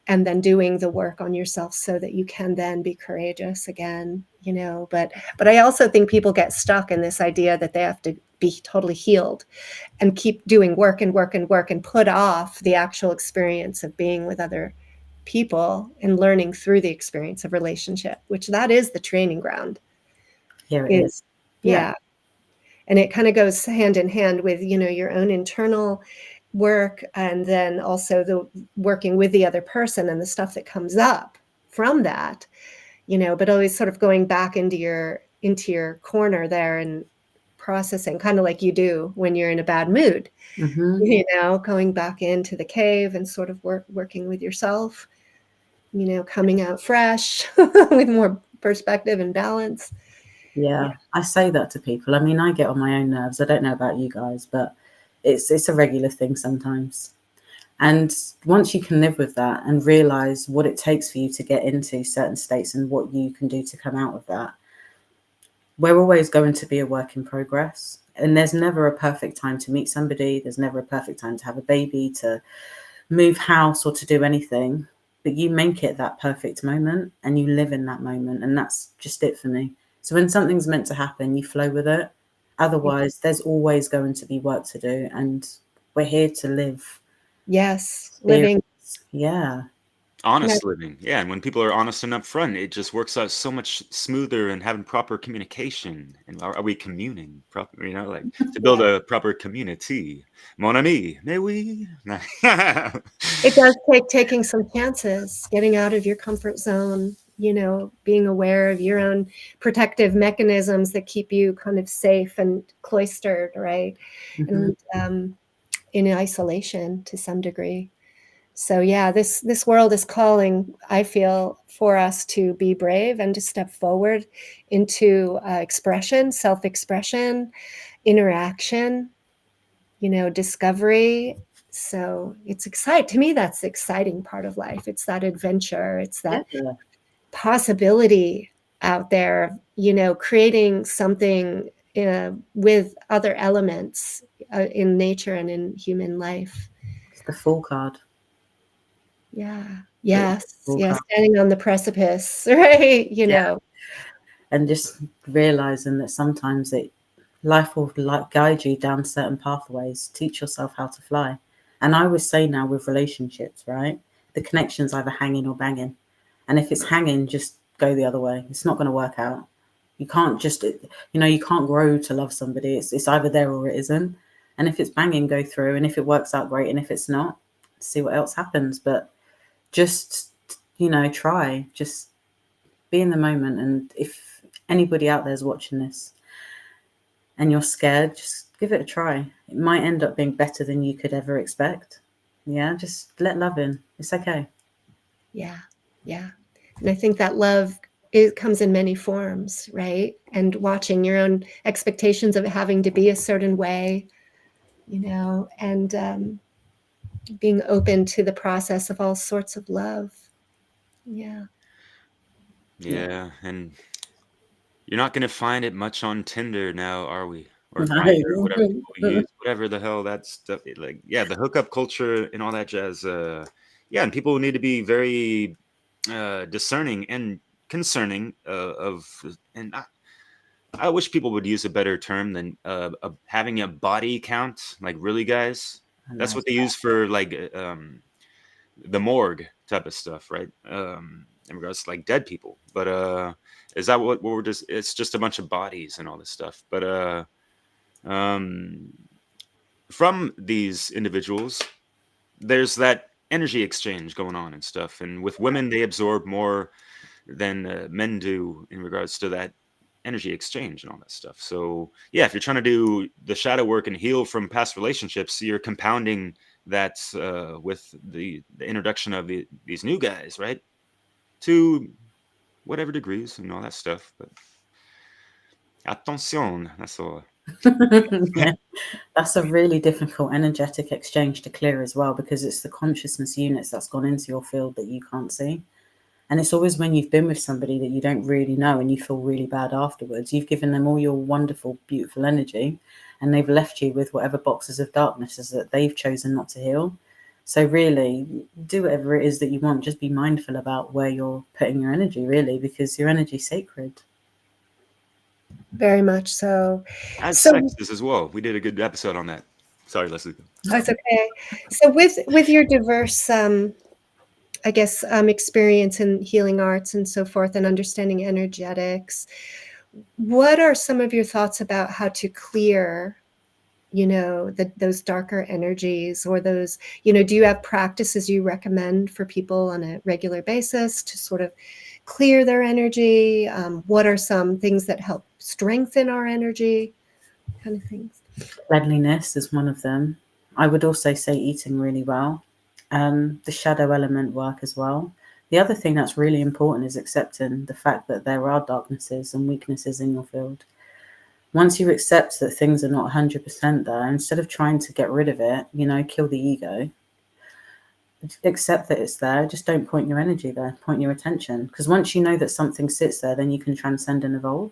and then doing the work on yourself so that you can then be courageous again, but I also think people get stuck in this idea that they have to be totally healed and keep doing work and work and work and put off the actual experience of being with other people and learning through the experience of relationship, which that is the training ground. Here it is. Yeah. And it kind of goes hand in hand with, your own internal work, and then also the working with the other person and the stuff that comes up from that, but always sort of going back into your corner there and processing, kind of like you do when you're in a bad mood, going back into the cave and sort of working with yourself, coming out fresh with more perspective and balance. Yeah, I say that to people. I mean, I get on my own nerves. I don't know about you guys, but it's a regular thing sometimes. And once you can live with that and realize what it takes for you to get into certain states and what you can do to come out of that, we're always going to be a work in progress. And there's never a perfect time to meet somebody. There's never a perfect time to have a baby, to move house, or to do anything. But you make it that perfect moment and you live in that moment. And that's just it for me. So when something's meant to happen, you flow with it. Otherwise, there's always going to be work to do. And we're here to live. Yes, living. Yeah. Honest living. Yeah, and when people are honest and upfront, it just works out so much smoother, and having proper communication. And are we communing proper? Like to build a proper community. Mon ami, mais oui. It does take taking some chances, getting out of your comfort zone, being aware of your own protective mechanisms that keep you kind of safe and cloistered, right? Mm-hmm. And in isolation to some degree. So yeah, this world is calling, I feel, for us to be brave and to step forward into expression, self-expression, interaction, discovery. So it's exciting. To me, that's the exciting part of life. It's that adventure. It's that possibility out there, creating something with other elements in nature and in human life. It's the Fool card. Yeah. Yes. Yes. Standing on the precipice, right? And just realizing that sometimes life will guide you down certain pathways. Teach yourself how to fly. And I always say now with relationships, right? The connection's either hanging or banging. And if it's hanging, just go the other way. It's not going to work out. You can't just, you can't grow to love somebody. It's either there or it isn't. And if it's banging, go through. And if it works out, great. And if it's not, see what else happens. But just, try. Just be in the moment. And if anybody out there is watching this and you're scared, just give it a try. It might end up being better than you could ever expect. Yeah, just let love in. It's okay. Yeah. Yeah. And I think that love, it comes in many forms, right? And watching your own expectations of it having to be a certain way, and being open to the process of all sorts of love. Yeah. Yeah, and you're not gonna find it much on Tinder now, are we? Or Grindr, whatever No. people use, whatever the hell that stuff. Like, yeah, the hookup culture and all that jazz. Yeah, and people need to be very discerning and concerning and I wish people would use a better term than having a body count. Like, really, guys, I that's know. what they use for like the morgue type of stuff, right? In regards to like dead people. But is that what we're just? It's just a bunch of bodies and all this stuff. But um, from these individuals, there's that energy exchange going on and stuff. And with women, they absorb more than men do in regards to that energy exchange and all that stuff. So yeah, if you're trying to do the shadow work and heal from past relationships, you're compounding that with the introduction of these new guys, right? To whatever degrees and all that stuff. But attention, that's all. Yeah, that's a really difficult energetic exchange to clear as well, because it's the consciousness units that's gone into your field that you can't see. And it's always when you've been with somebody that you don't really know and you feel really bad afterwards. You've given them all your wonderful, beautiful energy, and they've left you with whatever boxes of darknesses that they've chosen not to heal. So really, do whatever it is that you want. Just be mindful about where you're putting your energy, really, because your energy's sacred. Very much so. As So sex is as well. We did a good episode on that. Sorry, Leslie. that's okay. So with your diverse, I guess, experience in healing arts and so forth, and understanding energetics, what are some of your thoughts about how to clear, those darker energies, or those, do you have practices you recommend for people on a regular basis to sort of clear their energy? What are some things that help strengthen our energy, kind of things? Cleanliness is one of them. I would also say eating really well. The shadow element work as well. The other thing that's really important is accepting the fact that there are darknesses and weaknesses in your field. Once you accept that things are not 100% there, instead of trying to get rid of it, kill the ego, accept that it's there. Just don't point your energy there, point your attention. Because once you know that something sits there, then you can transcend and evolve.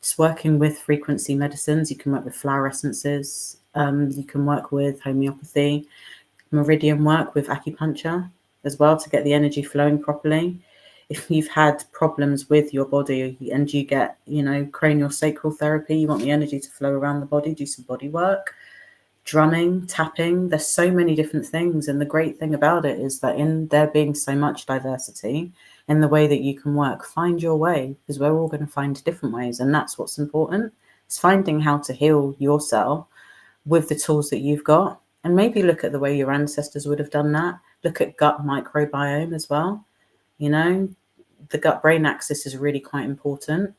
Just working with frequency medicines, you can work with flower essences, you can work with homeopathy, meridian work with acupuncture as well to get the energy flowing properly. If you've had problems with your body and you get, cranial sacral therapy, you want the energy to flow around the body, do some body work, drumming, tapping. There's so many different things. And the great thing about it is that in there being so much diversity in the way that you can work, find your way, because we're all going to find different ways. And that's what's important. It's finding how to heal yourself with the tools that you've got. And maybe look at the way your ancestors would have done that. Look at gut microbiome as well. The gut-brain axis is really quite important.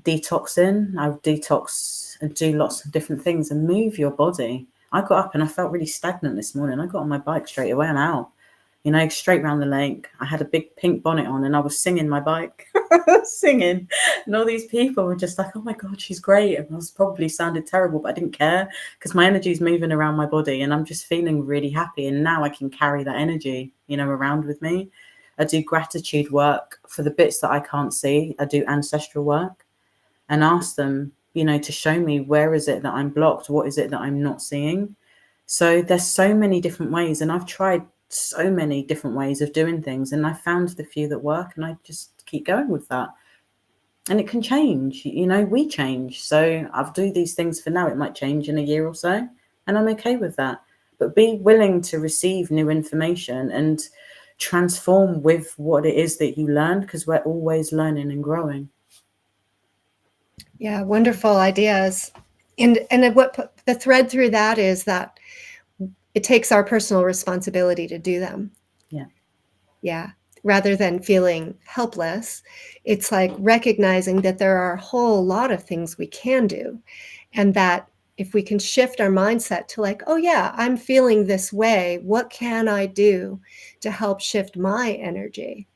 Detoxing. I detox and do lots of different things and move your body. I got up and I felt really stagnant this morning. I got on my bike straight away and out, straight around the lake. I had a big pink bonnet on and I was singing my bike, singing. And all these people were just like, oh my God, she's great. And I was probably sounded terrible, but I didn't care because my energy is moving around my body and I'm just feeling really happy. And now I can carry that energy, around with me. I do gratitude work for the bits that I can't see. I do ancestral work and ask them, to show me where is it that I'm blocked? What is it that I'm not seeing? So there's so many different ways. And I've tried so many different ways of doing things. And I found the few that work and I just keep going with that. And it can change, we change. So I'll do these things for now. It might change in a year or so. And I'm okay with that. But be willing to receive new information and transform with what it is that you learn, because we're always learning and growing. Yeah, wonderful ideas. And what the thread through that is that it takes our personal responsibility to do them. Yeah. Yeah. Rather than feeling helpless, it's like recognizing that there are a whole lot of things we can do, and that if we can shift our mindset to like, oh yeah, I'm feeling this way, what can I do to help shift my energy?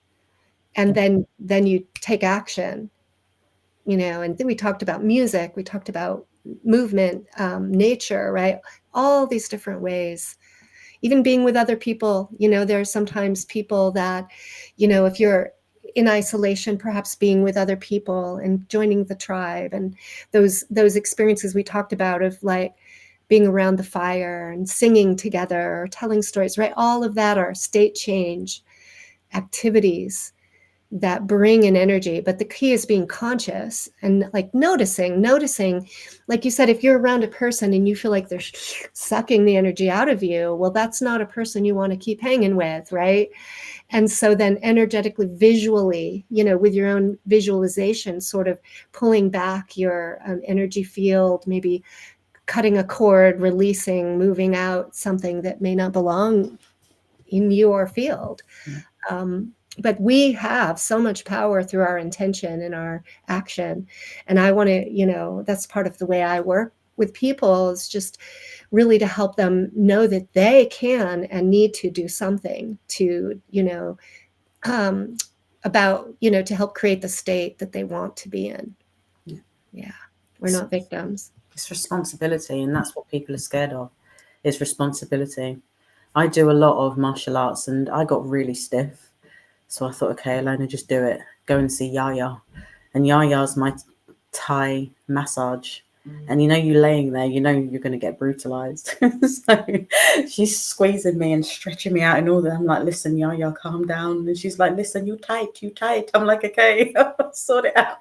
And then you take action, you know. And then we talked about music, we talked about movement, nature, right? All these different ways. Even being with other people, you know, there are sometimes people that, you know, if you're in isolation, perhaps being with other people and joining the tribe, and those experiences we talked about of like being around the fire and singing together or telling stories, right? All of that are state change activities that bring an energy. But the key is being conscious and like noticing, like you said, if you're around a person and you feel like they're sucking the energy out of you, well, that's not a person you want to keep hanging with, right? And so then energetically, visually, you know, with your own visualization, sort of pulling back your energy field, maybe cutting a cord, releasing, moving out something that may not belong in your field. But we have so much power through our intention and our action. And I want to, you know, that's part of the way I work with people, is just really to help them know that they can and need to do something to, you know, about, you know, to help create the state that they want to be in. Yeah. We're not victims. It's responsibility, and that's what people are scared of, is responsibility. I do a lot of martial arts and I got really stiff. So I thought, okay, Elona, just do it. Go and see Yaya. And Yaya's my Thai massage. And you know, you laying there, you know you're going to get brutalized. So she's squeezing me and stretching me out and all that. I'm like, listen, Yaya, calm down. And she's like, listen, you tight. I'm like, okay, I'll sort it out.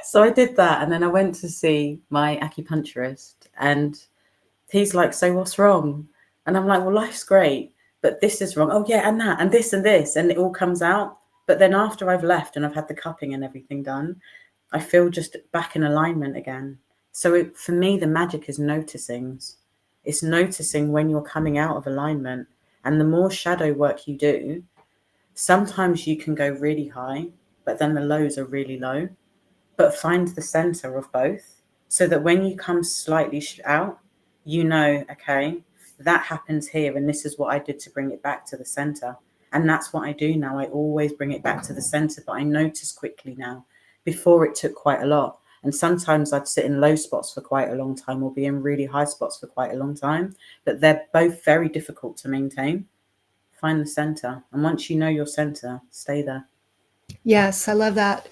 So I did that. And then I went to see my acupuncturist. And he's like, so what's wrong? And I'm like, well, life's great, but this is wrong. Oh yeah, and that, and this, and this. And it all comes out. But then after I've left and I've had the cupping and everything done, I feel just back in alignment again. So for me, the magic is noticing. It's noticing when you're coming out of alignment. And the more shadow work you do, sometimes you can go really high, but then the lows are really low. But find the center of both, so that when you come slightly out, you know, okay, that happens here, and this is what I did to bring it back to the center. And that's what I do now. I always bring it back to the center, but I notice quickly now. Before, it took quite a lot. And sometimes I'd sit in low spots for quite a long time, or be in really high spots for quite a long time. But they're both very difficult to maintain. Find the center. And once you know your center, stay there. Yes, I love that.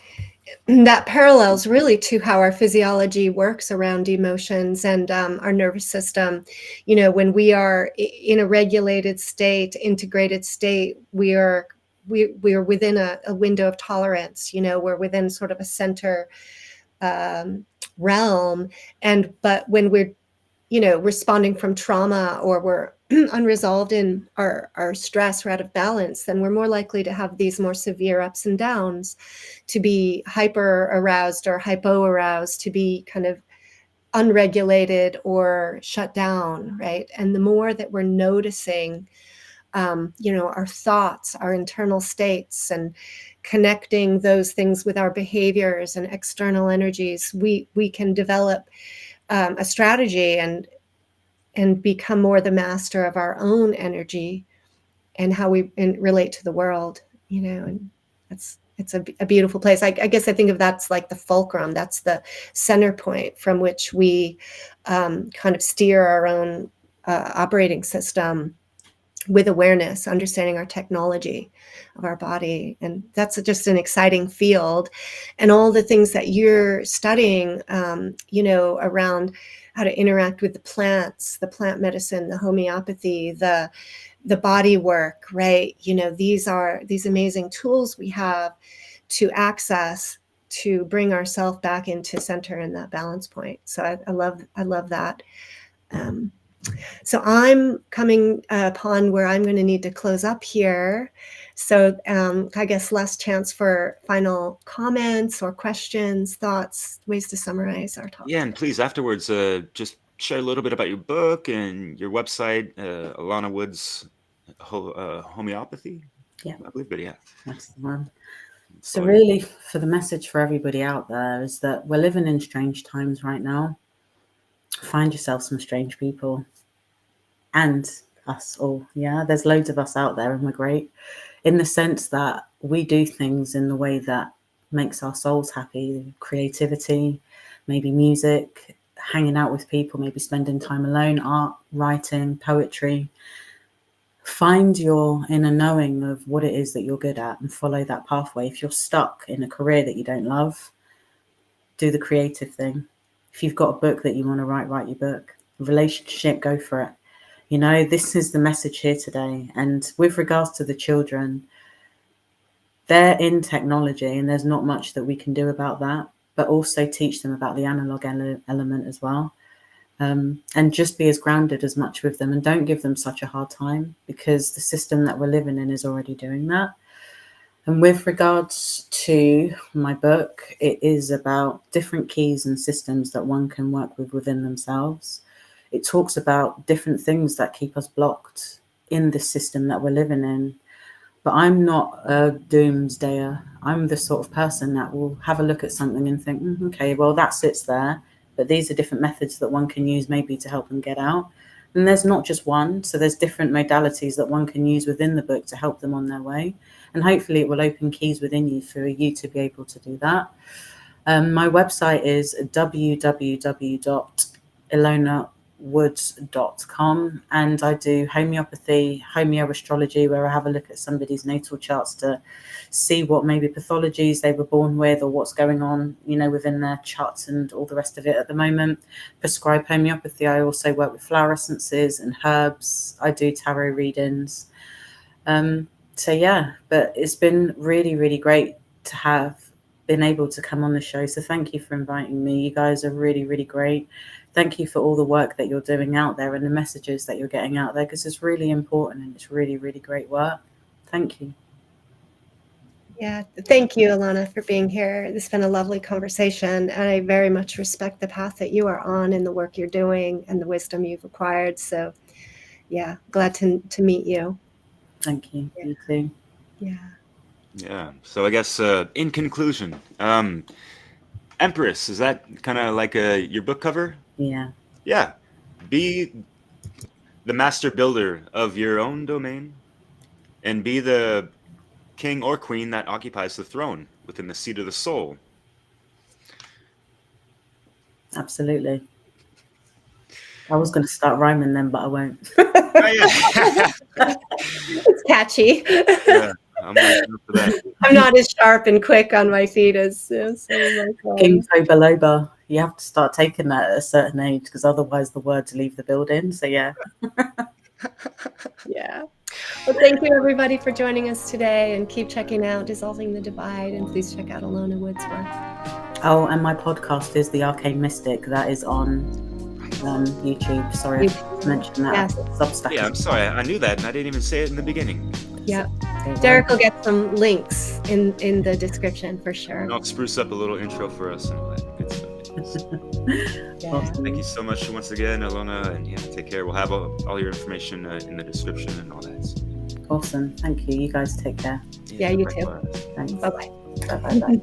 That parallels really to how our physiology works around emotions and our nervous system. You know, when we are in a regulated state, integrated state, we are within a window of tolerance. You know, we're within sort of a center realm. But when we're, you know, responding from trauma, or we're unresolved in our stress, we're out of balance, then we're more likely to have these more severe ups and downs, to be hyper aroused or hypo aroused, to be kind of unregulated or shut down, right? And the more that we're noticing, you know, our thoughts, our internal states, and connecting those things with our behaviors and external energies, we can develop a strategy and become more the master of our own energy and how we relate to the world, you know. And it's a beautiful place. I guess I think of that's like the fulcrum. That's the center point from which we kind of steer our own operating system with awareness, understanding our technology of our body. And that's just an exciting field. And all the things that you're studying, you know, around how to interact with the plants, the plant medicine, the homeopathy, the body work, right? You know, these are these amazing tools we have to access to bring ourselves back into center and that balance point. So I love that. So I'm coming upon where I'm going to need to close up here. So I guess last chance for final comments or questions, thoughts, ways to summarize our talk. Yeah, and please afterwards, just share a little bit about your book and your website, Elona Woods homeopathy. Yeah, I believe, but yeah, that's the one. So really, for the message for everybody out there is that we're living in strange times right now. Find yourself some strange people, and us all. Yeah, there's loads of us out there, and we're great in the sense that we do things in the way that makes our souls happy. Creativity, maybe music, hanging out with people, maybe spending time alone, art, writing, poetry. Find your inner knowing of what it is that you're good at and follow that pathway. If you're stuck in a career that you don't love, do the creative thing. If you've got a book that you want to write your book. Relationship, go for it. You know, this is the message here today. And with regards to the children, they're in technology and there's not much that we can do about that, but also teach them about the analog element as well. And just be as grounded as much with them, and don't give them such a hard time, because the system that we're living in is already doing that. And with regards to my book, it is about different keys and systems that one can work with within themselves. It talks about different things that keep us blocked in the system that we're living in. But I'm not a doomsdayer. I'm the sort of person that will have a look at something and think, okay, well, that sits there. But these are different methods that one can use maybe to help them get out. And there's not just one. So there's different modalities that one can use within the book to help them on their way. And hopefully it will open keys within you for you to be able to do that. My website is www.elonawoods.com, and I do homeopathy, homeoastrology, where I have a look at somebody's natal charts to see what maybe pathologies they were born with or what's going on, you know, within their charts and all the rest of it at the moment. Prescribe homeopathy. I also work with flower essences and herbs. I do tarot readings. So yeah, but it's been really, really great to have been able to come on the show. So thank you for inviting me. You guys are really, really great. Thank you for all the work that you're doing out there and the messages that you're getting out there, because it's really important and it's really, really great work. Thank you. Yeah, thank you, Elona, for being here. It's been a lovely conversation, and I very much respect the path that you are on and the work you're doing and the wisdom you've acquired. So yeah, glad to meet you. Thank you. You too. Yeah. So I guess in conclusion, Empress, is that kind of like your book cover? Yeah. Yeah. Be the master builder of your own domain, and be the king or queen that occupies the throne within the seat of the soul. Absolutely. I was going to start rhyming then, but I won't. It's catchy. Yeah, I'm like for that. I'm not as sharp and quick on my feet as some of my King Biloba. You have to start taking that at a certain age, because otherwise the words leave the building. So yeah. Yeah. Well, thank you everybody for joining us today, and keep checking out Dissolving the Divide, and please check out Elona Woods' work. Oh, and my podcast is the Arcane Mystic. That is on YouTube. Sorry, I mentioned that. Yes. Substack. Yeah, I'm sorry. I knew that, and I didn't even say it in the beginning. Yeah. Derek will get some links in the description for sure. And I'll spruce up a little intro for us and all that good stuff. Yeah. Awesome. Thank you so much once again, Elona, and yeah, take care. We'll have all your information in the description and all that. Awesome. Thank you. You guys take care. Yeah, you too. Likewise. Thanks. Bye-bye. Bye.